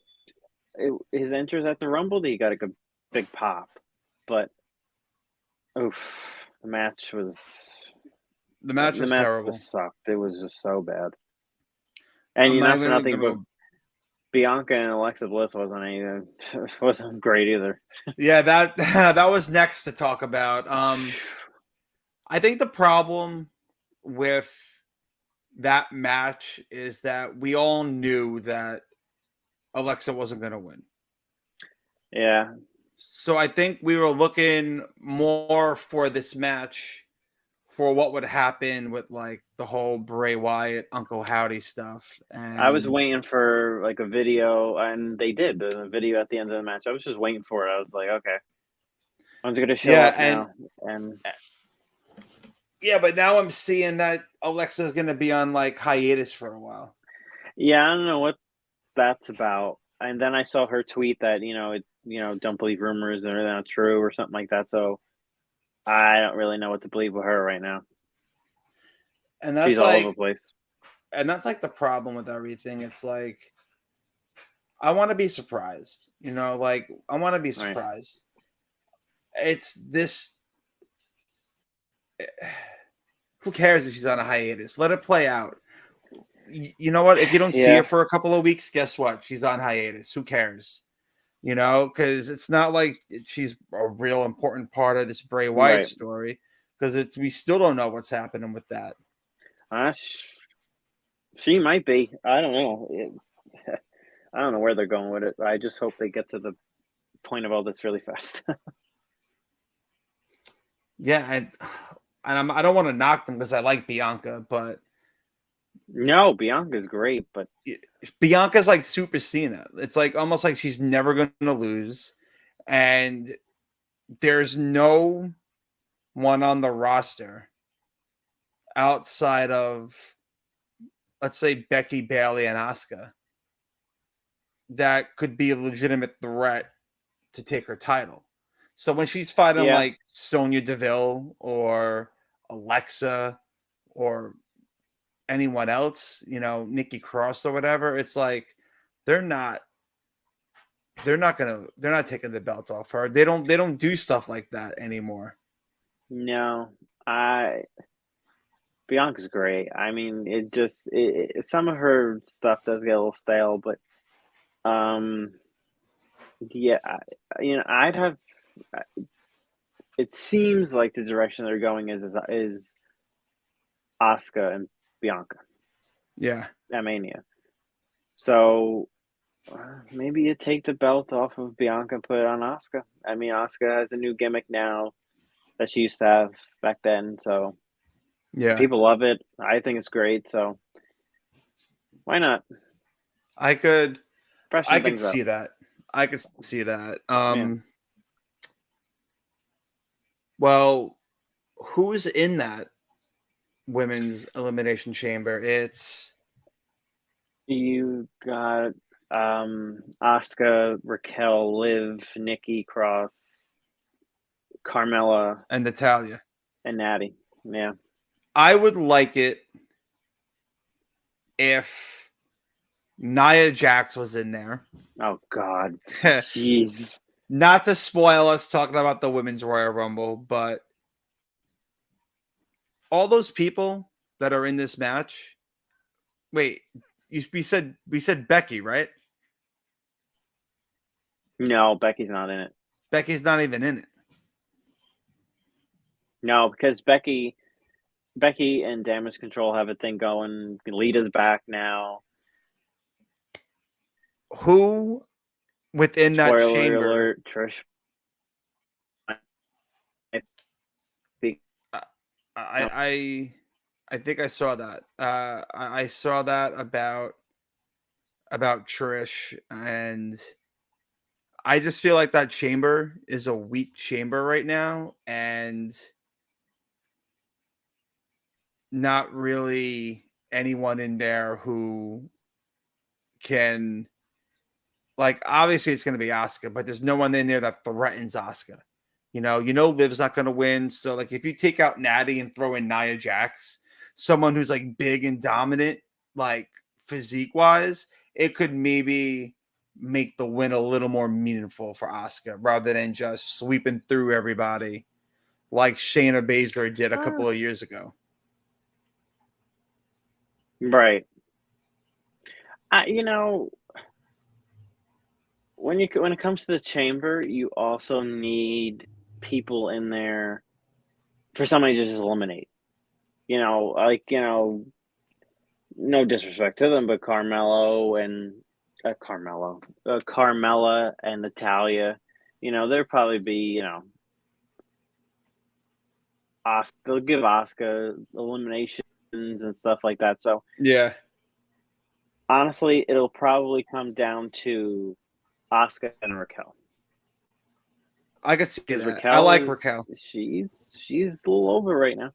his entrance at the Rumble, he got a good big pop, but oof, the match was the match the was match terrible. just sucked. It was just so bad, and I'm you're not not for even nothing, but gonna. Bianca and Alexa Bliss wasn't great either. Yeah, that that was next to talk about. I think the problem with that match is that we all knew that Alexa wasn't going to win. Yeah, So I think we were looking more for this match for what would happen with like the whole Bray Wyatt Uncle Howdy stuff. I was And waiting for like a video, and they did the video at the end of the match. I was just waiting for it. I was like, okay, when's it gonna show yeah, up and now? And yeah, but now I'm seeing that Alexa's going to be on like hiatus for a while. yeah, I don't know what that's about. And then I saw her tweet that don't believe rumors; they're not true or something like that. So I don't really know what to believe with her right now. And She's that's all over the like place. the problem with everything. It's like I want to be surprised. Like I want to be Right? surprised. It's this. Who cares if she's on a hiatus? Let it play out. You know what? If you don't see her Yeah, for a couple of weeks, guess what? She's on hiatus. Who cares? Because it's not like she's a real important part of this Bray Wyatt right. story. Because we still don't know what's happening with that. Uh, she might be. I don't know. I don't know where they're going with it. I just hope they get to the point of all this really fast. Yeah, I don't want to knock them because I like Bianca, but No, Bianca's great, but Bianca's like Super Cena. It's like almost like she's never going to lose, and there's no one on the roster outside of, let's say, Becky, Bailey, and Asuka that could be a legitimate threat to take her title. So when she's fighting yeah, like Sonya Deville or Alexa or anyone else, Nikki Cross or whatever, it's like they're not they're not taking the belt off her. They don't do stuff like that anymore. no, I Bianca's great. I mean, some of her stuff does get a little stale, but um, yeah, I'd have. It seems like the direction they're going is Asuka and Bianca Yeah. at Mania. So maybe you take the belt off of Bianca and put it on Asuka. I mean, Asuka has a new gimmick now that she used to have back then, so Yeah. people love it. I think it's great, so why not I could freshen things see up? that. I could see that. Yeah. Well, who's in that women's elimination chamber? It's You got Asuka, Raquel, Liv, Nikki Cross, Carmella, and Natalia. and Natty. Yeah. I would like it if Nia Jax was in there. Oh God. Jeez. Not to spoil us talking about the women's Royal Rumble, but all those people that are in this match. Wait, we said Becky, right? No, Becky's not in it. Becky's not even in it. No, because Becky and Damage Control have a thing going. Lita's back now. Who within that Spoiler chamber? alert, Trish. I think I saw that. I saw that about Trish, and I just feel like that chamber is a weak chamber right now, and not really anyone in there who can, like, obviously it's going to be Asuka, but there's no one in there that threatens Asuka. Liv's not going to win. So, like, if you take out Natty and throw in Nia Jax, someone who's like big and dominant, like physique wise, it could maybe make the win a little more meaningful for Asuka rather than just sweeping through everybody like Shayna Baszler did a couple of years ago. Right. When it comes to the chamber, you also need people in there for somebody to just eliminate. No disrespect to them, but Carmella and Natalia, there'll probably be, they'll give Asuka eliminations and stuff like that. So Yeah. honestly, it'll probably come down to Asuka and Raquel. I can see that. Raquel, I like Raquel. She's a little over right now.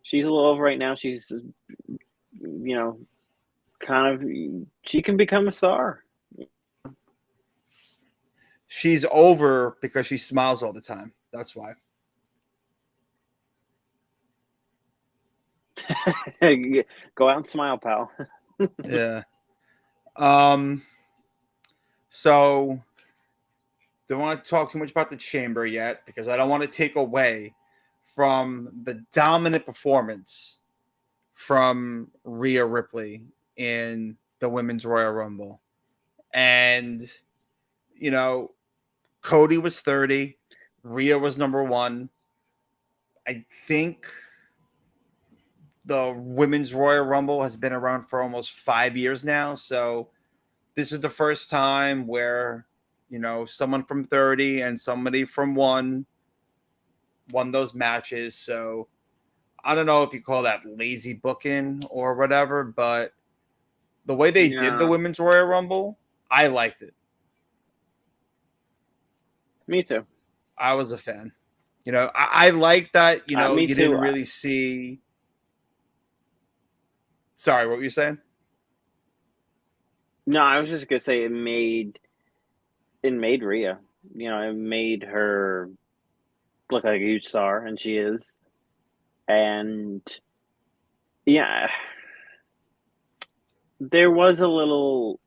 She's kind of, she can become a star. She's over because she smiles all the time. That's why. Go out and smile, pal. Yeah. So don't want to talk too much about the chamber yet because I don't want to take away from the dominant performance from Rhea Ripley in the Women's Royal Rumble. And, Cody was 30. Rhea was number 1. I think the Women's Royal Rumble has been around for almost 5 years now. So this is the first time where, someone from 30 and somebody from 1 won those matches. So I don't know if you call that lazy booking or whatever, but the way they did the No. Women's Royal Rumble, I liked it. Me too. I was a fan. You know, I like that, you know, Me you too. didn't really see. Sorry, what were you saying? No, I was just gonna say it made Rhea. You know, it made her look like a huge star, and she is. And yeah, there was a little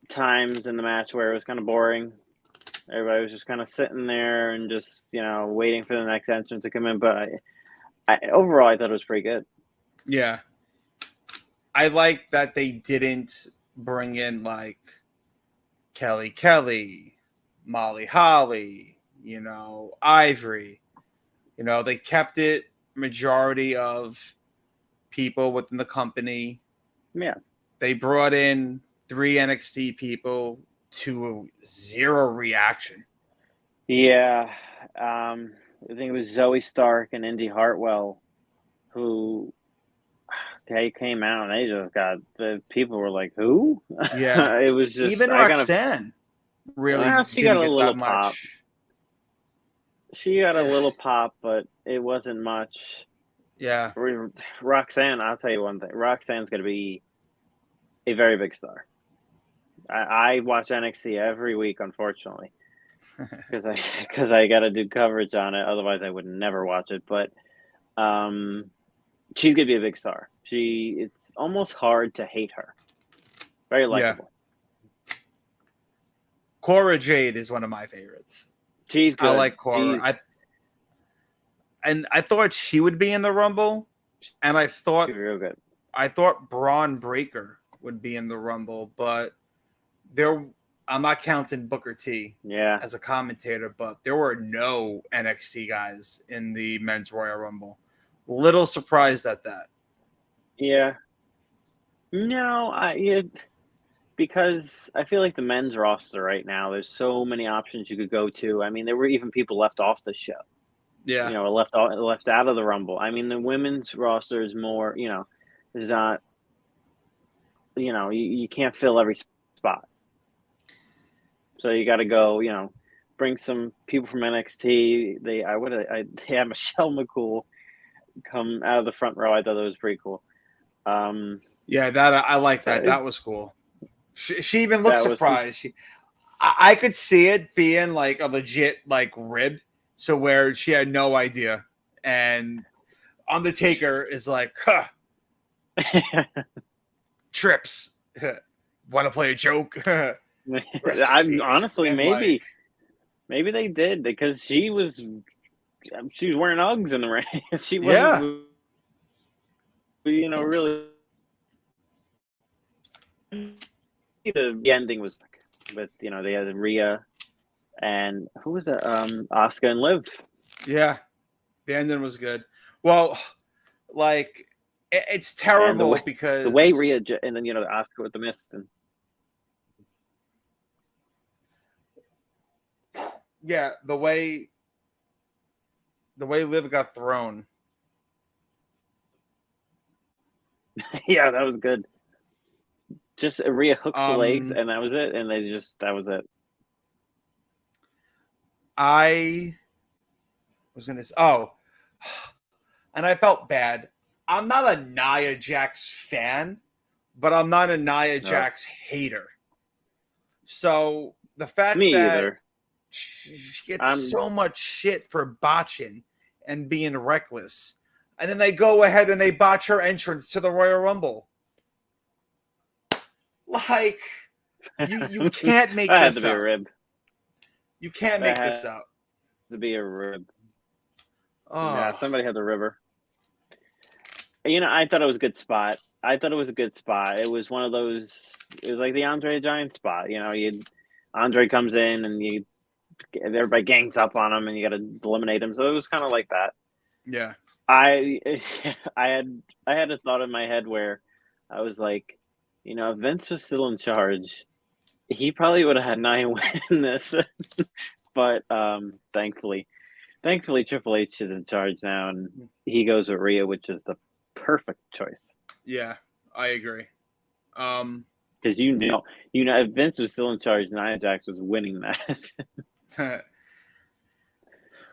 times in the match where it was kind of boring. Everybody was just kind of sitting there and just, waiting for the next entrance to come in. But overall, I thought it was pretty good. Yeah. I like that they didn't bring in like Kelly, Molly Holly, you know, Ivory. You know, they kept it majority of people within the company. Yeah. They brought in 3 NXT people to 0 reaction. Yeah. I think it was Zoe Stark and Indy Hartwell who they came out and they just the people were like, who? Yeah. It was just, Even Roxanne really she got didn't a get little that pop. much. She got a little pop, but it wasn't much. Yeah. Roxanne, I'll tell you one thing. Roxanne's going to be a very big star. I watch NXT every week, unfortunately, because I got to do coverage on it. Otherwise, I would never watch it. But she's going to be a big star. It's almost hard to hate her. Very likable. Yeah. Cora Jade is one of my favorites. She's good. I like Cora. I thought she would be in the Rumble, and I thought She's real good. I thought Braun Breaker would be in the Rumble, but I'm not counting Booker T as a commentator, but there were no NXT guys in the Men's Royal Rumble. Little surprised at that. Yeah. No, because I feel like the men's roster right now, there's so many options you could go to. I mean, there were even people left off the show. Yeah. Left out of the Rumble. I mean, the women's roster is more, there's not, you can't fill every spot. So you got to go, bring some people from NXT. They had Michelle McCool come out of the front row. I thought that was pretty cool. Yeah, that I like that. That was cool. She even looked surprised. I could see it being like a legit like rib, so where she had no idea, and Undertaker is like, huh, trips. Want to play a joke? I'm honestly maybe they did because she was wearing Uggs in the ring. She wasn't, really. The ending was, but they had Rhea and who was it? Asuka and Liv. Yeah, the ending was good. Well, like it's terrible because the way Rhea and then Asuka with the mist and the way Liv got thrown. yeah, that was good. Just Rhea hooks the legs, and that was it. And that was it. I was gonna say, and I felt bad. I'm not a Nia Jax fan, but I'm not a Nia Jax hater. So the fact that either. She gets so much shit for botching and being reckless, and then they go ahead and they botch her entrance to the Royal Rumble. Like, you can't make that this had to be up. a rib. You can't make this up. To be a rib. Oh. Yeah, somebody had the river. I thought it was a good spot. It was one of those. It was like the Andre the Giant spot. Andre comes in and everybody gangs up on him and you got to eliminate him. So it was kind of like that. Yeah. I had a thought in my head where I was like, if Vince was still in charge, he probably would have had 9 win this, but thankfully Thankfully, Triple H is in charge now, and he goes with Rhea, which is the perfect choice. Yeah, I agree. Because if Vince was still in charge, Nia Jax was winning that.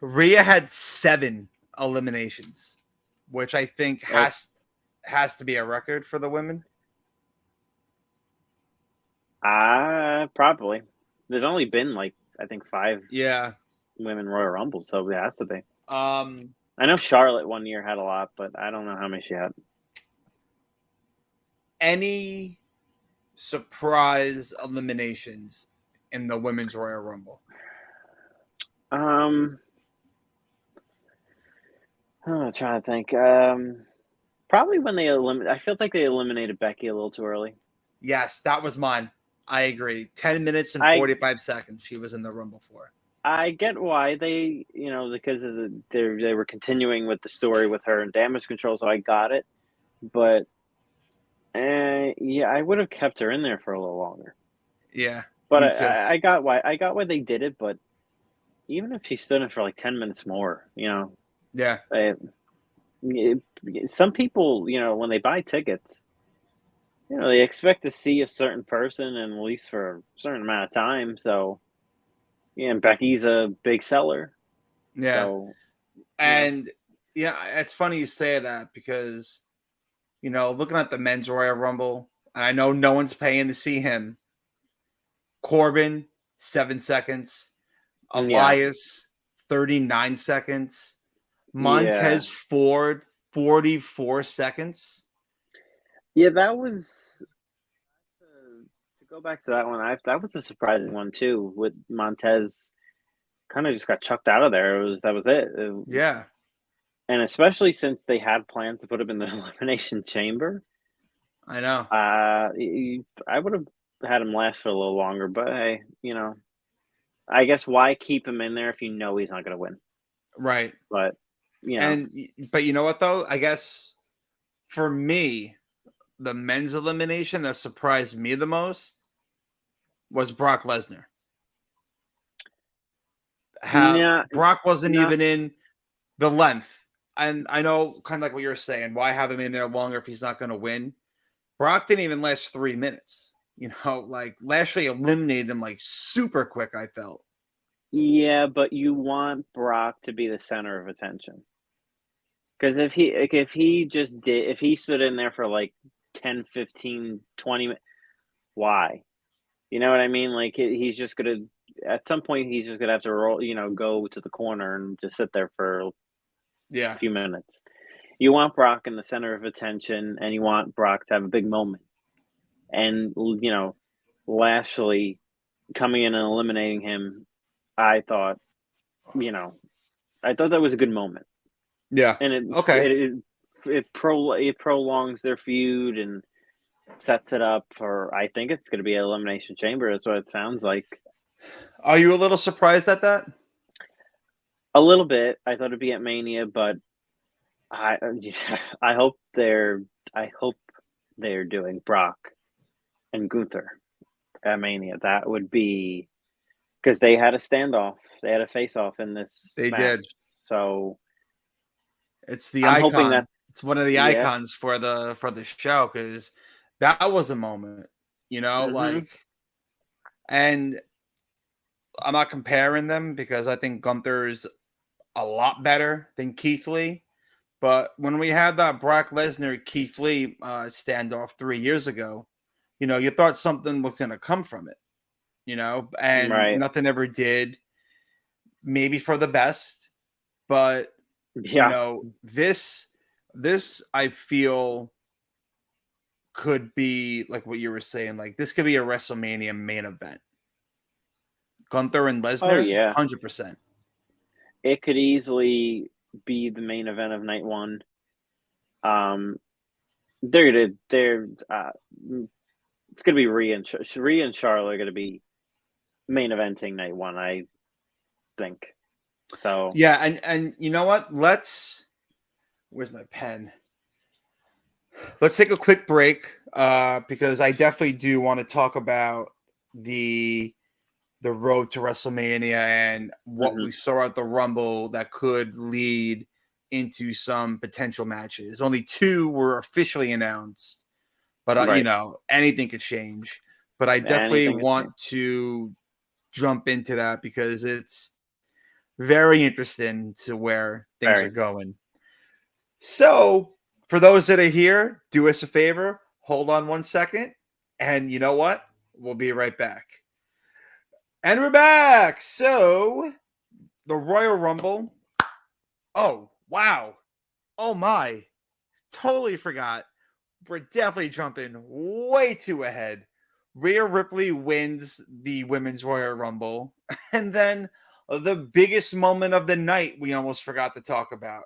Rhea had 7 eliminations, which I think has to be a record for the women. Probably. There's only been I think 5 Yeah. women Royal Rumbles, so it has to be. Um, I know Charlotte one year had a lot, but I don't know how many she had. any surprise eliminations in the women's Royal Rumble? I'm trying to think. Probably when they I feel like they eliminated Becky a little too early. Yes, that was mine. I agree. 10 minutes and 45 seconds she was in the Rumble for. I get why they, because they were continuing with the story with her and Damage Control, so I got it. But yeah, I would have kept her in there for a little longer. Yeah, but me too. I got why they did it. But even if she stood in for like 10 minutes more, Yeah, some people, when they buy tickets, they expect to see a certain person and at least for a certain amount of time. So, yeah, and Becky's a big seller. yeah, So, and it's funny you say that because looking at the men's Royal Rumble, I know no one's paying to see him. Corbin, 7 seconds. Elias, 39 seconds. Montez Ford, 44 seconds. Yeah, that was to go back to that one. That was a surprising one too. With Montez, kind of just got chucked out of there. That was it. Yeah, And especially since they had plans to put him in the elimination chamber. I know. I would have had him last for a little longer, but hey, I guess why keep him in there if you know he's not going to win? Right. But but you know what though? I guess for me, the men's elimination that surprised me the most was Brock Lesnar. Brock wasn't even in the length. And I know kind of like what you're saying, why have him in there longer if he's not going to win? Brock didn't even last 3 minutes. Like Lashley eliminated him like super quick, I felt. Yeah, but you want Brock to be the center of attention. Because if he stood in there for like 10, 15, 20 minutes, why? You know what I mean? Like he's just going to, at some point, he's just going to have to roll, go to the corner and just sit there for a few minutes. You want Brock in the center of attention, and you want Brock to have a big moment. And, Lashley coming in and eliminating him, I thought that was a good moment. Yeah. And it prolongs their feud and sets it up for, I think it's going to be an elimination chamber. That's what it sounds like. Are you a little surprised at that? A little bit. I thought it'd be at Mania, but I hope they're doing Brock and Gunther at Mania. That would be, because they had a standoff. They had a face-off in this match. Did. So it's the I'm icon. hoping it's one of the icons for the show, because that was a moment, like, and I'm not comparing them because I think Gunther's a lot better than Keith Lee. But when we had that Brock Lesnar Keith Lee standoff 3 years ago, you thought something was going to come from it, and nothing ever did. Maybe for the best, but this I feel could be like what you were saying. Like this could be a WrestleMania main event. Gunther and Lesnar, 100%. It could easily be the main event of night one. It's gonna be Rhea and Charlotte are gonna be main eventing night one, I think. So yeah, and you know what? Where's my pen? Let's take a quick break because I definitely do want to talk about the the road to WrestleMania and what Mhm. we saw at the Rumble that could lead into some potential matches. Only 2 were officially announced, but Right. anything could change. But I definitely Anything could change. want to jump into that because it's very interesting to where things are Very. going. So, for those that are here, do us a favor, hold on 1 second, and you know what? We'll be right back. And we're back. So, the Royal Rumble. Oh, wow. Oh my. Totally forgot. We're definitely jumping way too ahead. Rhea Ripley wins the Women's Royal Rumble. And then the biggest moment of the night we almost forgot to talk about.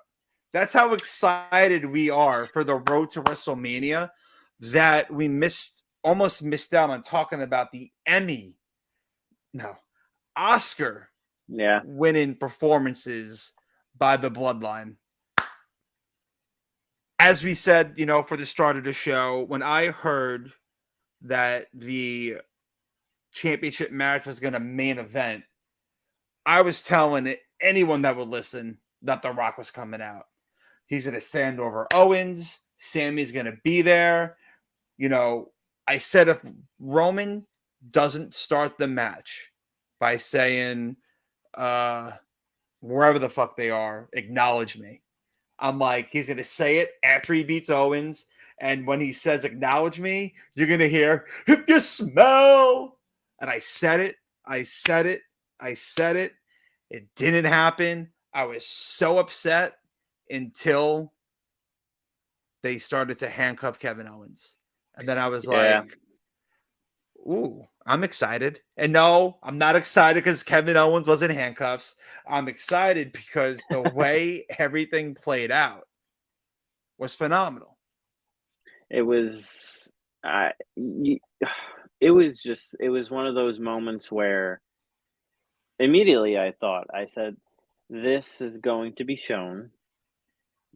That's how excited we are for the road to WrestleMania that we almost missed out on talking about the Oscar Yeah. winning performances by the Bloodline. As we said, for the start of the show, when I heard that the championship match was going to main event, I was telling anyone that would listen that The Rock was coming out. He's going to stand over Owens. Sammy's going to be there. I said if Roman doesn't start the match by saying, wherever the fuck they are, acknowledge me. I'm like, he's going to say it after he beats Owens. And when he says, acknowledge me, you're going to hear, if you smell. And I said it. I said it. I said it. It didn't happen. I was so upset until they started to handcuff Kevin Owens. And then I was Yeah. like, ooh, I'm excited. And no, I'm not excited because Kevin Owens was in handcuffs. I'm excited because the way everything played out was phenomenal. It was. I. It was one of those moments where immediately I said, this is going to be shown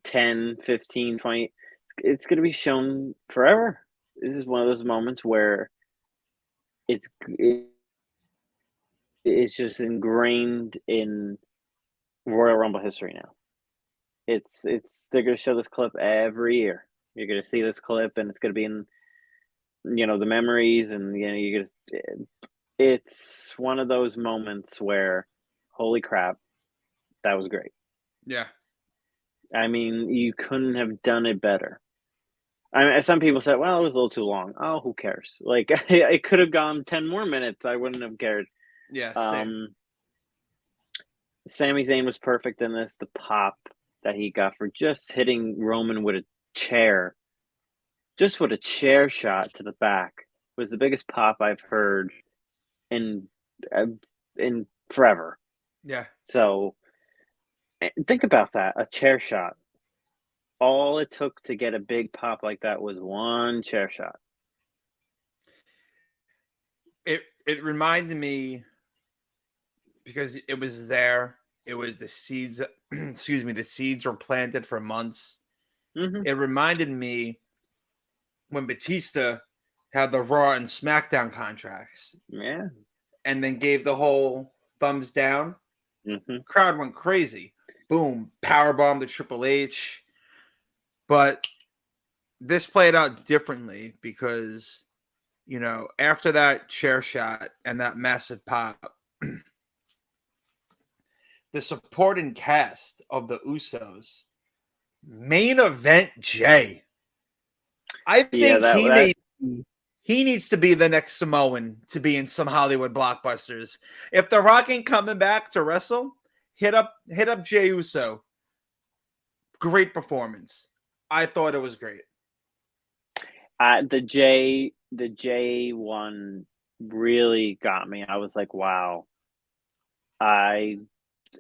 10, 15, 20. It's going to be shown forever. This is one of those moments where it, it's just ingrained in Royal Rumble history now. It's they're going to show this clip every year. You're going to see this clip, and it's going to be in the memories, and you just it's one of those moments where, holy crap, that was great. Yeah. I mean, you couldn't have done it better. I mean, some people said, well, it was a little too long. Oh, who cares? Like, it could have gone 10 more minutes. I wouldn't have cared. Yeah, same. Sami Zayn was perfect in this. The pop that he got for just hitting Roman with a chair, just with a chair shot to the back, was the biggest pop I've heard in uh, in forever. Yeah. So think about that, a chair shot. All it took to get a big pop like that was one chair shot. It reminded me because it was there. It was the seeds. Excuse me. The seeds were planted for months. Mm-hmm. It reminded me when Batista had the Raw and SmackDown contracts. Yeah. And then gave the whole thumbs down. Mm-hmm. Crowd went crazy. Boom, powerbomb to Triple H. But this played out differently because, after that chair shot and that massive pop, the supporting cast of the Usos main event Jay. I think he needs to be the next Samoan to be in some Hollywood blockbusters. If The Rock ain't coming back to wrestle, hit up Jey Uso. Great performance. I thought it was great. The J one really got me. I was like, wow. I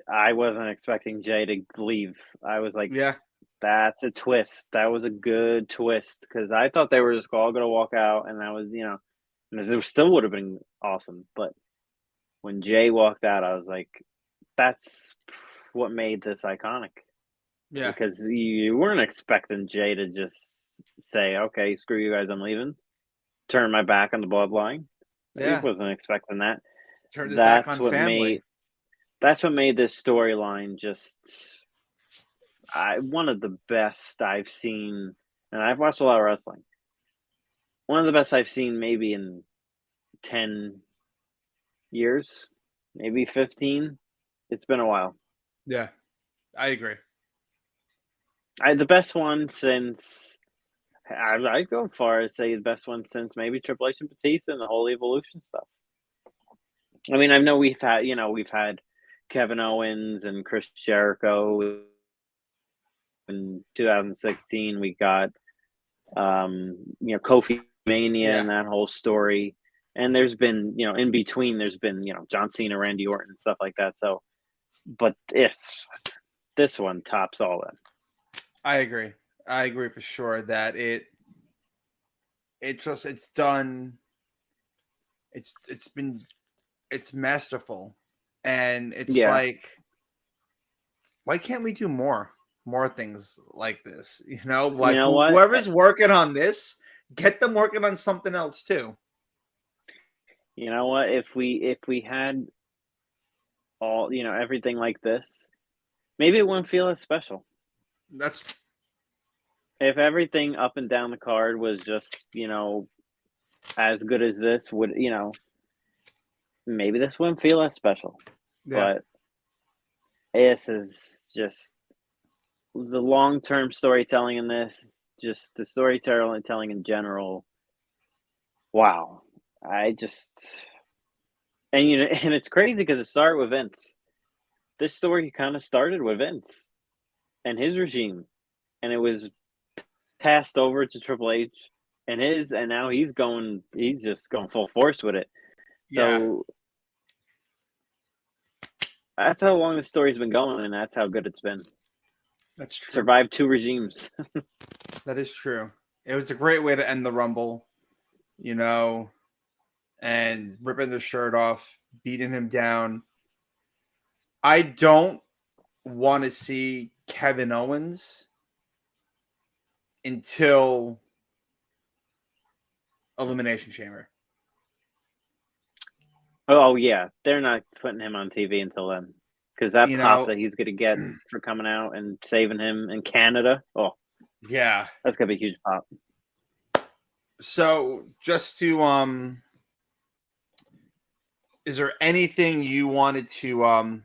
wasn't expecting Jay to leave. I was like, Yeah. That's a twist. That was a good twist because I thought they were just all going to walk out, and that was, and it still would have been awesome. But when Jay walked out, I was like, that's what made this iconic. Yeah. Because you weren't expecting Jay to just say, okay, screw you guys, I'm leaving. Turn my back on the bloodline. Yeah. He wasn't expecting that. Turn this back That's on what family. made this storyline just one of the best I've seen, and I've watched a lot of wrestling. One of the best I've seen maybe in 10 years, maybe 15. It's been a while. Yeah, I agree. The best one since I go far as say the best one since maybe Triple H and Batista and the whole Evolution stuff. I mean, I know we've had Kevin Owens and Chris Jericho in 2016. We got Kofi Mania Yeah, and that whole story. And there's been, in between, there's been, John Cena, Randy Orton, and stuff like that. So, but this one tops all that. I agree. I agree for sure that it's done. It's masterful, and it's Yeah. like, why can't we do more things like this? You Like know what? whoever's working on this, get them working on something else too. You know what? If we had all, everything like this, maybe it wouldn't feel as special. That's If everything up and down the card was just, as good as this would, maybe this wouldn't feel as special. yeah, But this is just the long-term storytelling in this, just the storytelling in general. Wow. I just and it's crazy because it started with Vince. This story kind of started with Vince and his regime, and it was passed over to Triple H and now he's just going full force with it. yeah, So that's how long the story's been going, and that's how good it's been. that's true. Survived 2 regimes. That is true. It was a great way to end the Rumble, and ripping the shirt off, beating him down. I don't want to see Kevin Owens until Elimination Chamber. Oh yeah, they're not putting him on TV until then, because that You pop know, that he's gonna get for coming out and saving him in Canada. Oh, yeah. that's gonna be a huge pop. So just to is there anything you wanted to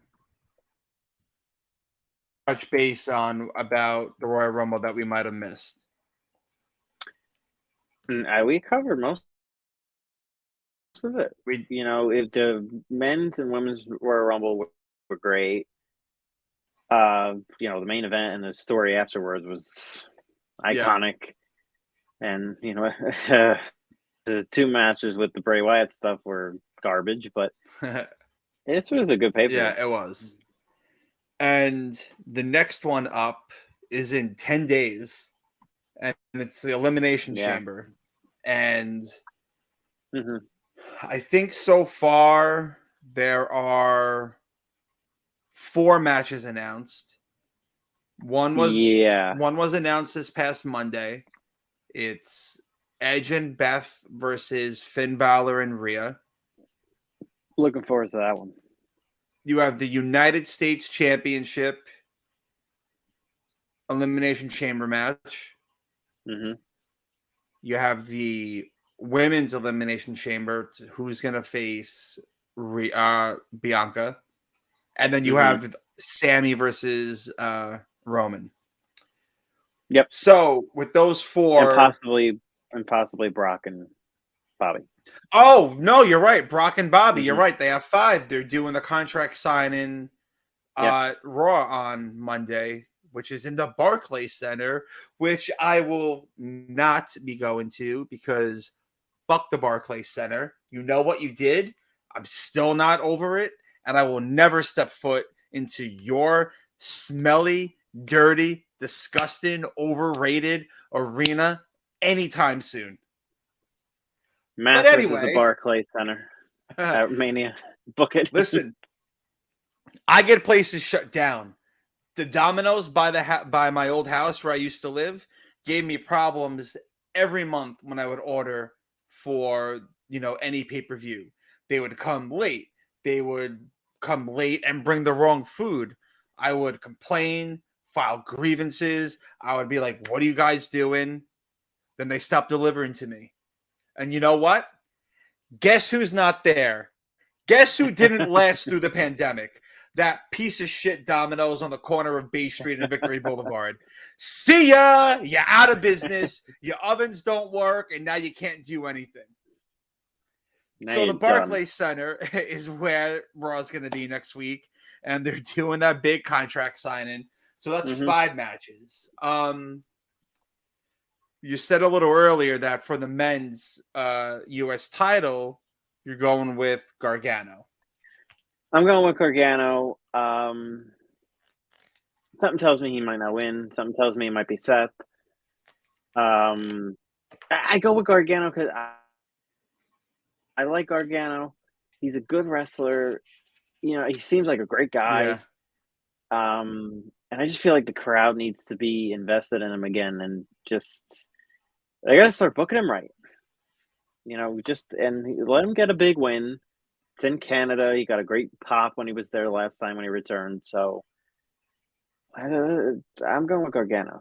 touch base on about the Royal Rumble that we might have missed? We covered most of it. We If the men's and women's Royal Rumble were great. The main event and the story afterwards was yeah. iconic, and the 2 matches with the Bray Wyatt stuff were garbage, but this was a good pay per Yeah, view. it was. And the next one up is in 10 days, and it's the Elimination Yeah. Chamber. And hmm I think so far there are 4 matches announced. One was Yeah. announced this past Monday. It's Edge and Beth versus Finn Balor and Rhea. Looking forward to that one. You have the United States Championship Elimination Chamber match. hmm You have the Women's Elimination Chamber. Who's going to face Bianca. And then you have Sammy versus Roman. Yep. So with those 4, and possibly Brock and Bobby. oh no, you're right, Brock and Bobby. You're Mhm. right. They have 5. They're doing the contract signing Yep. Raw on Monday, which is in the Barclays Center, which I will not be going to because fuck the Barclays Center. You know what you did? I'm still not over it, and I will never step foot into your smelly, dirty, disgusting, overrated arena anytime soon. Matt But versus the anyway, Barclays Center at Mania. Book it. listen, I get places shut down. The Domino's by my old house where I used to live gave me problems every month when I would order for any pay-per-view. They would come late. they would come late and bring the wrong food, I would complain, file grievances. I would be like, what are you guys doing? Then they stopped delivering to me. And you know what? Guess who's not there? Guess who didn't last through the pandemic? That piece of shit Domino's on the corner of Bay Street and Victory Boulevard. See ya! You're out of business. Your ovens don't work, and now you can't do anything. Now So the you're Barclays Center is where Raw's going to be next week, and they're doing that big contract signing. So that's 5 matches. You said a little earlier that for the men's U.S. title, you're going with Gargano. I'm going with Gargano. Something tells me he might not win. Something tells me it might be Seth. I go with Gargano because I like Gargano. He's a good wrestler. You know, he seems like a great guy. Yeah. And I just feel like the crowd needs to be invested in him again, and just they got to start booking him right. You know, let him get a big win. It's in Canada. He got a great pop when he was there last time when he returned. So I'm going with Gargano.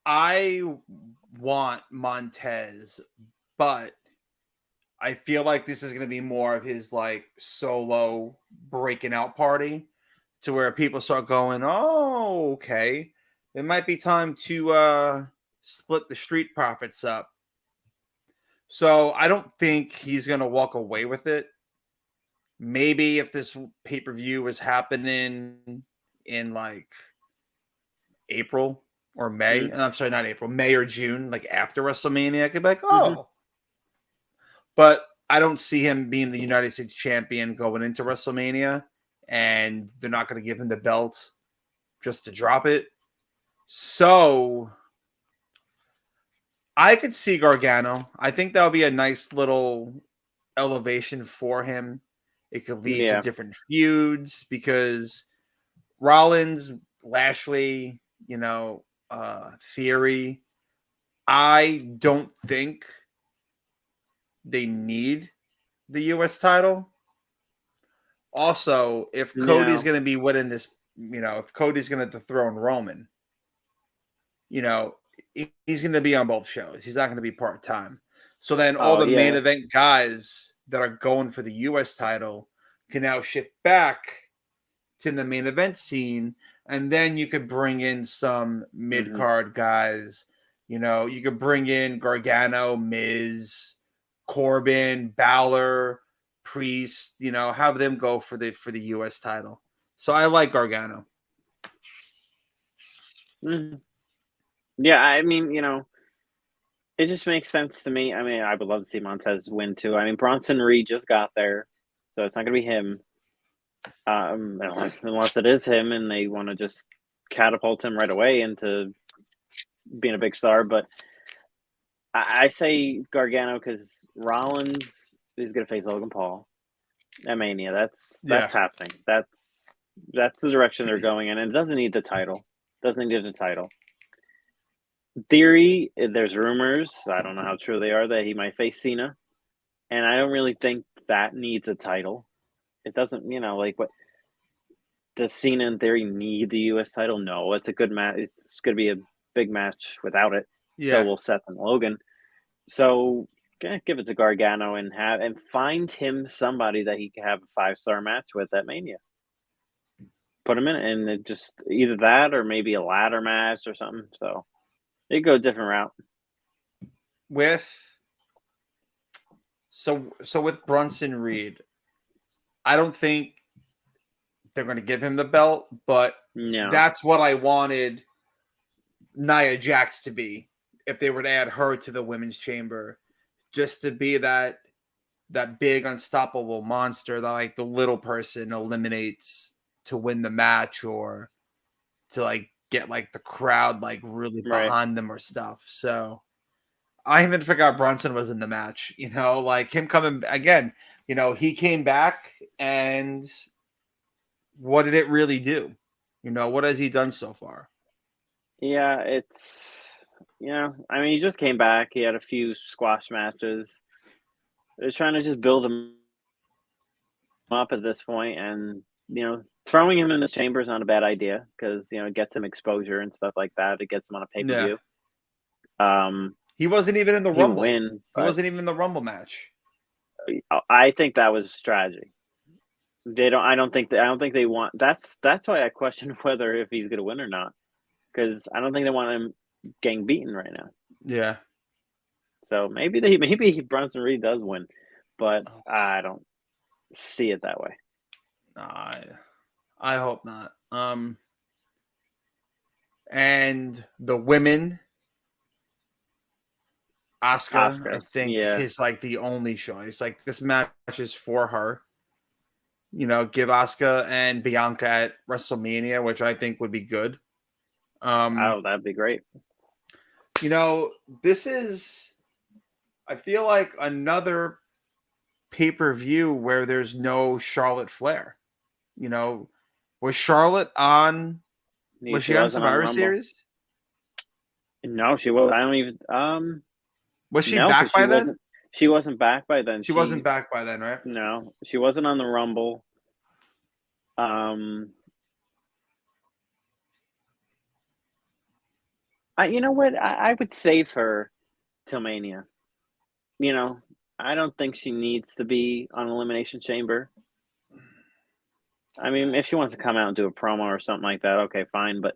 I want Montez, but I feel like this is going to be more of his like solo breaking out party, to where people start going, oh, okay, it might be time to split the Street Profits up. So I don't think he's going to walk away with it. Maybe if this pay-per-view was happening in like April or May, and I'm sorry, not April, May or June, like after WrestleMania, I could be like, oh. But I don't see him being the United States champion going into WrestleMania, and they're not going to give him the belt just to drop it. So I could see Gargano. I think that'll be a nice little elevation for him. It could lead to different feuds because Rollins, Lashley, Theory, I don't think they need the U.S. title. Also, if Cody's going to be winning this, if Cody's going to dethrone Roman, he's going to be on both shows. He's not going to be part-time. So then all the main event guys that are going for the U.S. title can now shift back to the main event scene, and then you could bring in some mid-card guys. You could bring in Gargano, Miz, Corbin, Balor, Priest, have them go for the U.S. title. So I like Gargano. Yeah, I mean, it just makes sense to me. I mean, I would love to see Montez win too. I mean, Bronson Reed just got there, so it's not going to be him. Unless it is him and they want to just catapult him right away into being a big star. But I say Gargano because Rollins is going to face Logan Paul at Mania. That's happening. That's the direction they're going in, and it doesn't need the title. Theory, there's rumors, I don't know how true they are, that he might face Cena. And I don't really think that needs a title. It doesn't, what does Cena and Theory need the U.S. title? No, it's a good match. It's going to be a big match without it. Yeah. So will Seth and Logan. So give it to Gargano and find him somebody that he can have a 5-star match with at Mania. Put him in, and it just either that or maybe a ladder match or something. So they go a different route. With Bronson Reed, I don't think they're going to give him the belt, but that's what I wanted Nia Jax to be if they were to add her to the women's chamber, just to be that big unstoppable monster that like the little person eliminates to win the match or to like get like the crowd like really behind them or stuff. So I even forgot Bronson was in the match, like him coming again, he came back, and what did it really do? What has he done so far? Yeah, I mean, he just came back. He had a few squash matches. They're trying to just build him up at this point, and throwing him in the chamber is not a bad idea because it gets him exposure and stuff like that. It gets him on a pay per Yeah. view. He wasn't even in the He Rumble. win, He but wasn't even in the Rumble match. I think that was a strategy. They don't. I don't think. I don't think they want. That's why I question whether if he's going to win or not, because I don't think they want him getting beaten right now. Yeah. So maybe Bronson Reed does win, but I don't see it that way. I hope not. And the women, Asuka, I think, yeah. is like the only choice. Like, this match is for her. Give Asuka and Bianca at WrestleMania, which I think would be good. Oh, that'd be great. This is, I feel like, another pay-per-view where there's no Charlotte Flair. Was Charlotte on? Was she on Survivor Series? No, she was. I don't even. Was she no, back by then? She wasn't back by then. She wasn't back by then, right? No, she wasn't on the Rumble. You know what? I would save her till Mania. I don't think she needs to be on Elimination Chamber. I mean, if she wants to come out and do a promo or something like that, okay, fine. But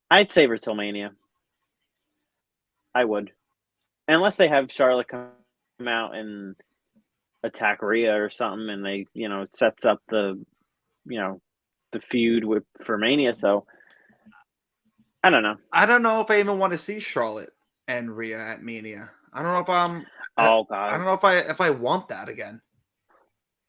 I'd save her till Mania. I would, unless they have Charlotte come out and attack Rhea or something, and they, it sets up the feud for Mania. So I don't know. I don't know if I even want to see Charlotte and Rhea at Mania. I don't know if I'm. Oh God! I don't know if I want that again.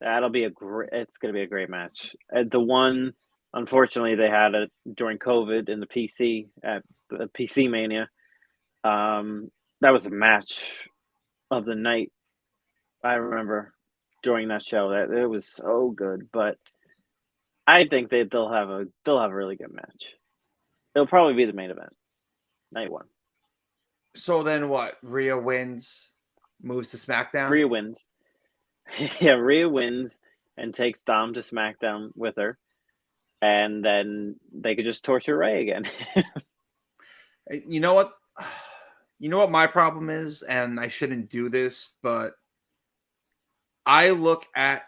That'll be it's going to be a great match. The one, unfortunately, they had it during COVID in the PC at the PC Mania. That was a match of the night. I remember during that show that it was so good, but I think they'll have a really good match. It'll probably be the main event, night one. So then what? Rhea wins, moves to SmackDown. Rhea wins. Yeah, Rhea wins and takes Dom to SmackDown with her, and then they could just torture Ray again. You know what? You know what my problem is, and I shouldn't do this, but I look at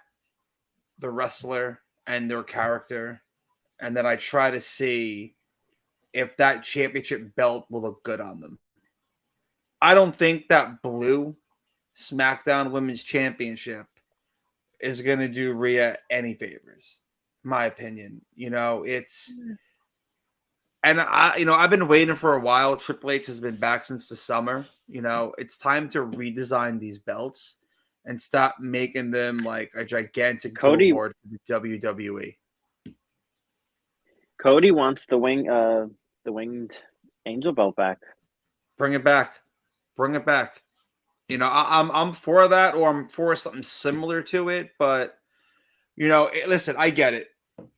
the wrestler and their character, and then I try to see if that championship belt will look good on them. I don't think that blue SmackDown Women's Championship is going to do Rhea any favors, my opinion. It's, and I've been waiting for a while. Triple H has been back since the summer. It's time to redesign these belts and stop making them like a gigantic billboard for the WWE. Cody wants the winged angel belt back. Bring it back. Bring it back. I'm for that, or I'm for something similar to it. But listen, I get it.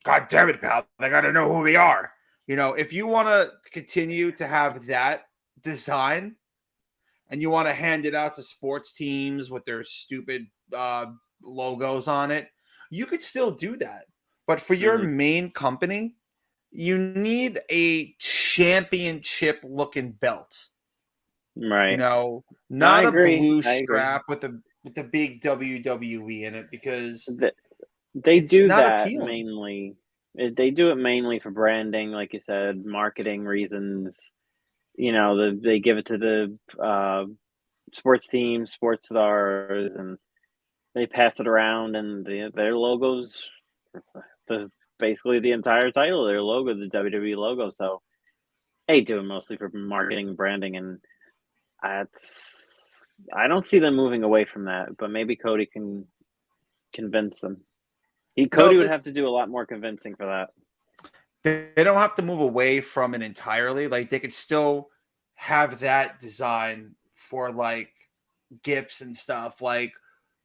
God damn it, pal! I got to know who we are. If you want to continue to have that design, and you want to hand it out to sports teams with their stupid logos on it, you could still do that. But for your main company, you need a championship-looking belt. Right. Not a blue strap with the big WWE in it, because they do that appealing. mainly. They do it mainly for branding, like you said, marketing reasons. They give it to the sports teams, sports stars, and they pass it around, and their logos, basically the entire title, their logo, the WWE logo. So they do it mostly for marketing and branding, and I don't see them moving away from that, but maybe Cody can convince them. Cody would have to do a lot more convincing for that. They don't have to move away from it entirely. Like, they could still have that design for like gifts and stuff. Like,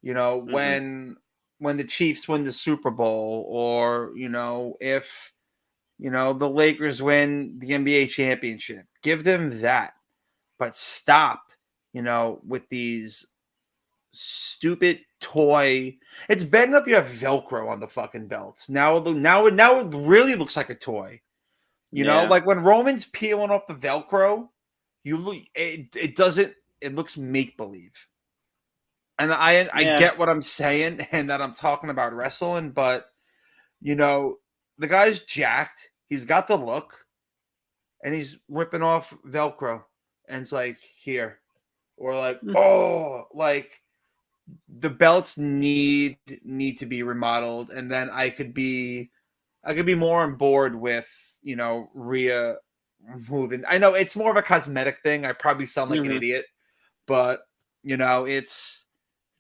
when the Chiefs win the Super Bowl, or if the Lakers win the NBA championship, give them that. But stop, with these stupid toy. It's bad enough you have Velcro on the fucking belts. Now it really looks like a toy. You know, Yeah. like when Roman's peeling off the Velcro, it doesn't. It looks make believe. And I Yeah. get what I'm saying, and that I'm talking about wrestling, but you know, the guy's jacked. He's got the look, and he's ripping off Velcro, and it's like here, or like like the belts need to be remodeled, and then I could be more on board with Rhea moving. I know it's more of a cosmetic thing. I probably sound like an idiot, but it's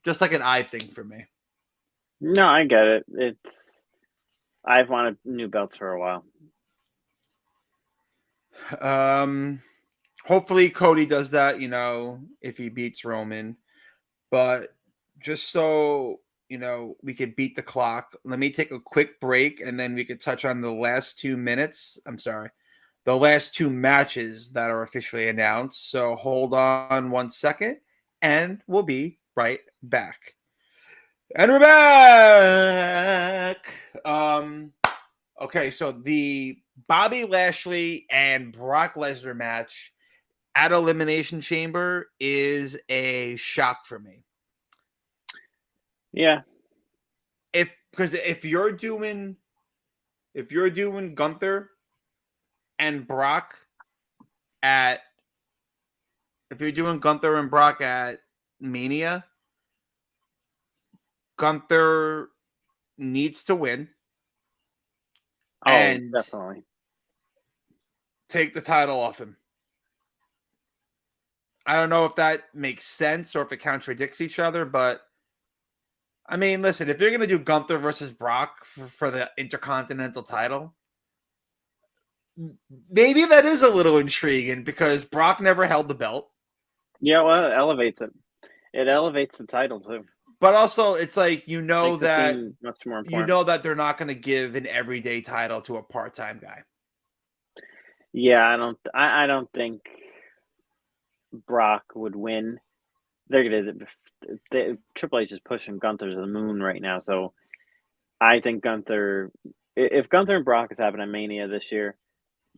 just like an eye thing for me. No, I get it. I've wanted new belts for a while. Hopefully Cody does that, if he beats Roman. But just so we could beat the clock, let me take a quick break and then we could touch on the last 2 minutes. I'm sorry, the last 2 matches that are officially announced. So hold on 1 second and we'll be right back. And we're back. Okay, so the Bobby Lashley and Brock Lesnar match at Elimination Chamber is a shock for me. Yeah. Because if you're doing Gunther and Brock at Mania, Gunther needs to win. Oh, and definitely. Take the title off him. I don't know if that makes sense or if it contradicts each other, but I mean, listen, if you're going to do Gunther versus Brock for the Intercontinental title, maybe that is a little intriguing because Brock never held the belt. Yeah, well, it elevates it. It elevates the title too. But also, it's like Makes that it seem much more important. you know that they're not going to give an everyday title to a part-time guy. Yeah, I don't think Brock would win. Triple H is pushing Gunther to the moon right now, so I think if Gunther and Brock is happening at Mania this year,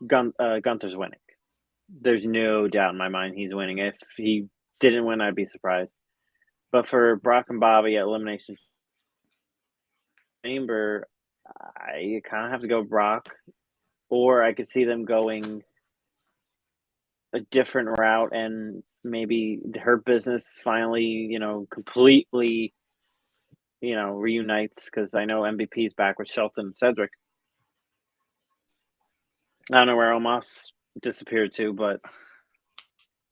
Gunther's winning. There's no doubt in my mind he's winning. If he didn't win, I'd be surprised. But for Brock and Bobby at Elimination Chamber, I kind of have to go Brock, or I could see them going a different route and maybe her business finally, completely, reunites, because I know MVP is back with Shelton and Cedric. I don't know where Omos disappeared to, but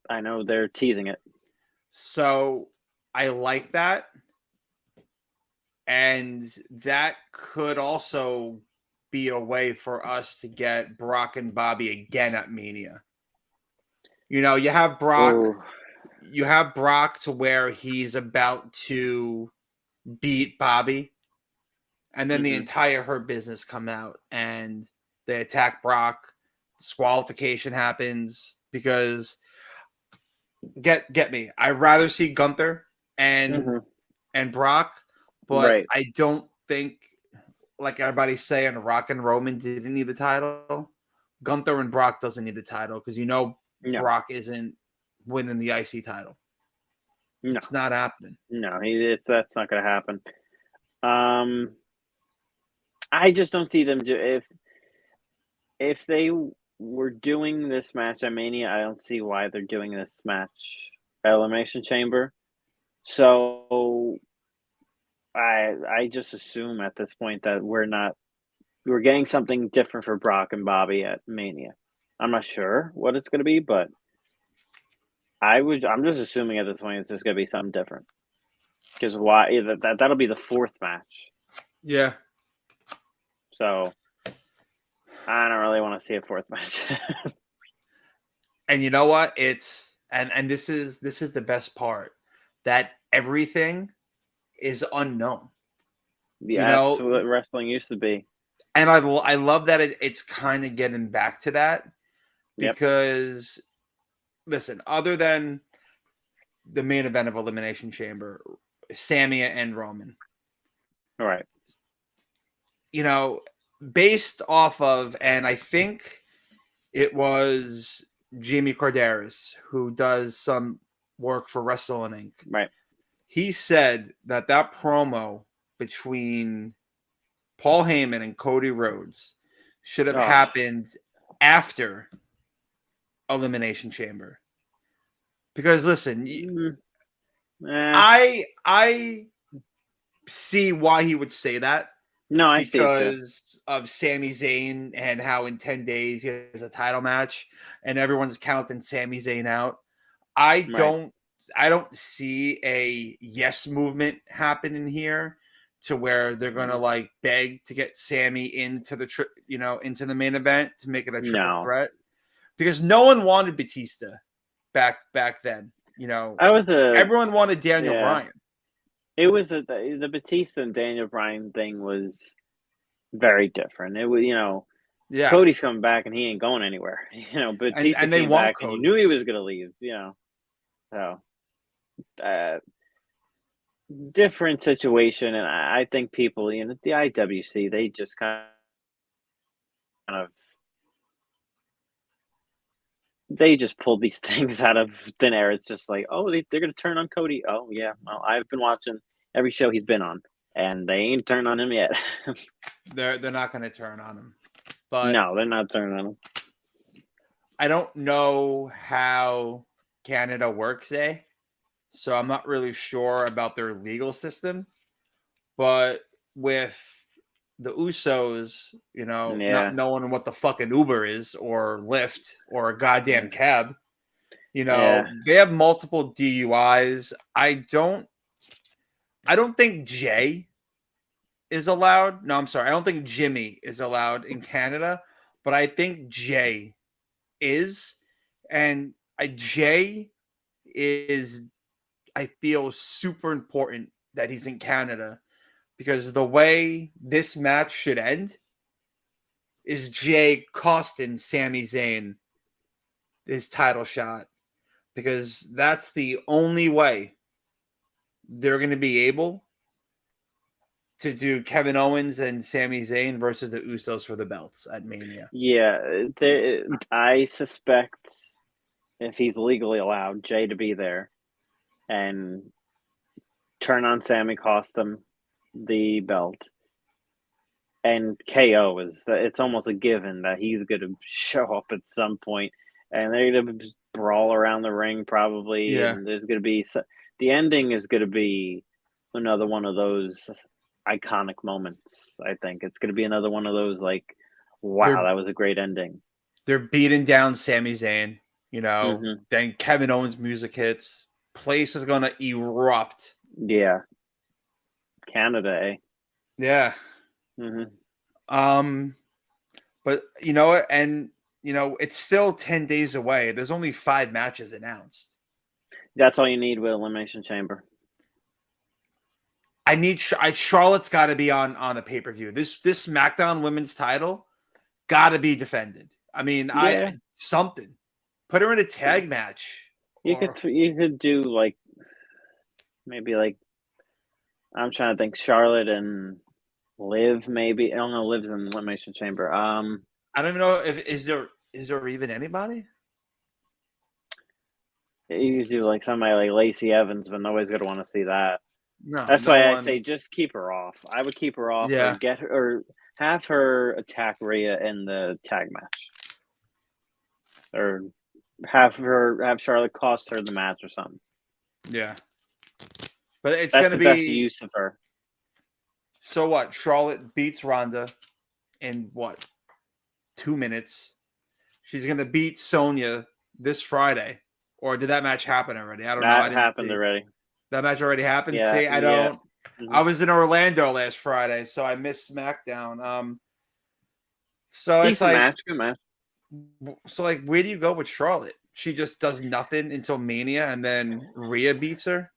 I know they're teasing it. So I like that. And that could also be a way for us to get Brock and Bobby again at Mania. You have Brock. Ooh. You have Brock to where he's about to beat Bobby, and then the entire Hurt Business come out and they attack Brock. Disqualification happens because get me. I'd rather see Gunther and Brock, but Right. I don't think, like everybody's saying, Rock and Roman didn't need the title. Gunther and Brock doesn't need the title because Brock isn't winning the IC title. No. It's not happening. No, that's not going to happen. I just don't see them if they were doing this match at Mania. I don't see why they're doing this match at Elimination Chamber. So I just assume at this point that we're getting something different for Brock and Bobby at Mania. I'm not sure what it's going to be, but I'm just assuming at this point it's just going to be something different. Because that'll be the 4th match. Yeah. So I don't really want to see a 4th match. And you know what? It's and this is the best part, that everything is unknown. Yeah, that's what wrestling used to be. And I love that it's kind of getting back to that because, listen, other than the main event of Elimination Chamber, Sammy and Roman. All right. You know, based off of, and I think it was Jamie Corderas who does some work for Wrestling Inc. Right. He said that promo between Paul Heyman and Cody Rhodes should have happened after Elimination Chamber. Because listen, I see why he would say that. No, I see it too. Because of Sami Zayn and how in 10 days he has a title match and everyone's counting Sami Zayn out. I don't see a yes movement happening here to where they're gonna like beg to get Sammy into the into the main event to make it a triple threat, because no one wanted Batista back then. Everyone wanted Daniel Bryan. It was the Batista and Daniel Bryan thing was very different. It was Cody's coming back and he ain't going anywhere. Batista and they came want back Cody. And you knew he was gonna leave. So. Different situation, and I think people, the IWC, they just kind of they just pulled these things out of thin air. It's just like, oh, they're gonna turn on Cody. Oh yeah, well, I've been watching every show he's been on, and they ain't turned on him yet. They're not gonna turn on him, but no, they're not turning on him. I don't know how Canada works, so I'm not really sure about their legal system. But with the Usos, not knowing what the fucking Uber is or Lyft or a goddamn cab, they have multiple DUIs. I don't think Jay is allowed. No, I'm sorry. I don't think Jimmy is allowed in Canada, but I think Jay is. And Jay is, I feel, super important that he's in Canada, because the way this match should end is Jay costing Sami Zayn his title shot, because that's the only way they're going to be able to do Kevin Owens and Sami Zayn versus the Usos for the belts at Mania. Yeah, I suspect if he's legally allowed, Jay to be there and turn on Sammy, cost them the belt, and KO it's almost a given that he's going to show up at some point, and they're going to brawl around the ring probably, and there's going to be the ending is going to be another one of those iconic moments. I think it's going to be another one of those like, wow, that was a great ending. They're beating down Sami Zayn, then Kevin Owens' music hits, place is going to erupt. Yeah. Canada, eh? Yeah. Mm-hmm. But it's still 10 days away. There's only 5 matches announced. That's all you need with Elimination Chamber. Charlotte's got to be on the pay-per-view. This SmackDown Women's title got to be defended. I mean, something. Put her in a tag match. You could do like maybe like, I'm trying to think, Charlotte and Liv, maybe. I don't know, Liv's in the Elimination Chamber. I don't even know if is there even anybody? You could do like somebody like Lacey Evans, but nobody's gonna want to see that. No, that's why I say just keep her off. I would keep her off, or get her, or have her attack Rhea in the tag match, or have Charlotte cost her the match or something. Yeah, but it's that's gonna the be best use of her. So what? Charlotte beats Ronda in 2 minutes. She's gonna beat Sonya this Friday, or did that match happen already? I don't know. That happened already. That match already happened. Yeah, see, I don't. Mm-hmm. I was in Orlando last Friday, so I missed SmackDown. So it's like good match. So like, where do you go with Charlotte? She just does nothing until Mania, and then Rhea beats her.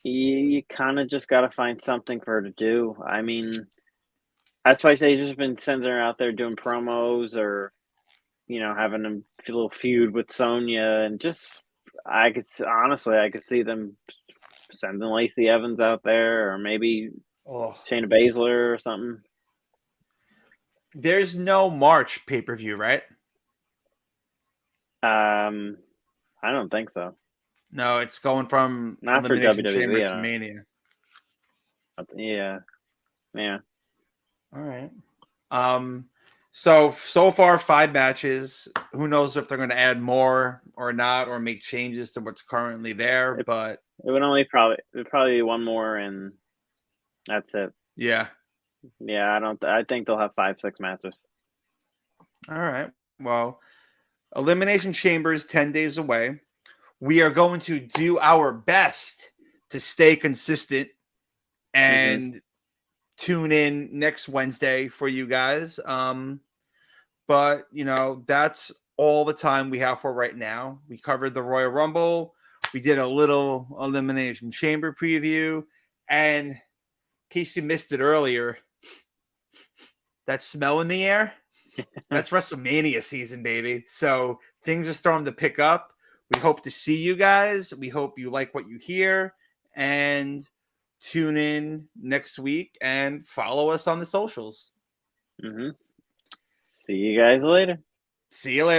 You kind of just got to find something for her to do. I mean, that's why they've just been sending her out there doing promos, or having a little feud with Sonya, and just I could see them sending Lacey Evans out there, or maybe Oh, Shayna Baszler or something. there's no March pay-per-view, right? I don't think so. No, it's going from Not for Elimination WWE. Chamber to Mania. Yeah. All right. So far 5 matches. Who knows if they're going to add more or not, or make changes to what's currently there? But It would probably be one more, and that's it. yeah. Yeah, I think they'll have 5-6 matches. All right. Well, Elimination Chamber is 10 days away. We are going to do our best to stay consistent and tune in next Wednesday for you guys. But that's all the time we have for right now. We covered the Royal Rumble. We did a little Elimination Chamber preview. And in case you missed it earlier, that smell in the air, that's WrestleMania season, baby. So things are starting to pick up. We hope to see you guys. We hope you like what you hear. And tune in next week and follow us on the socials. See you guys later. See you later.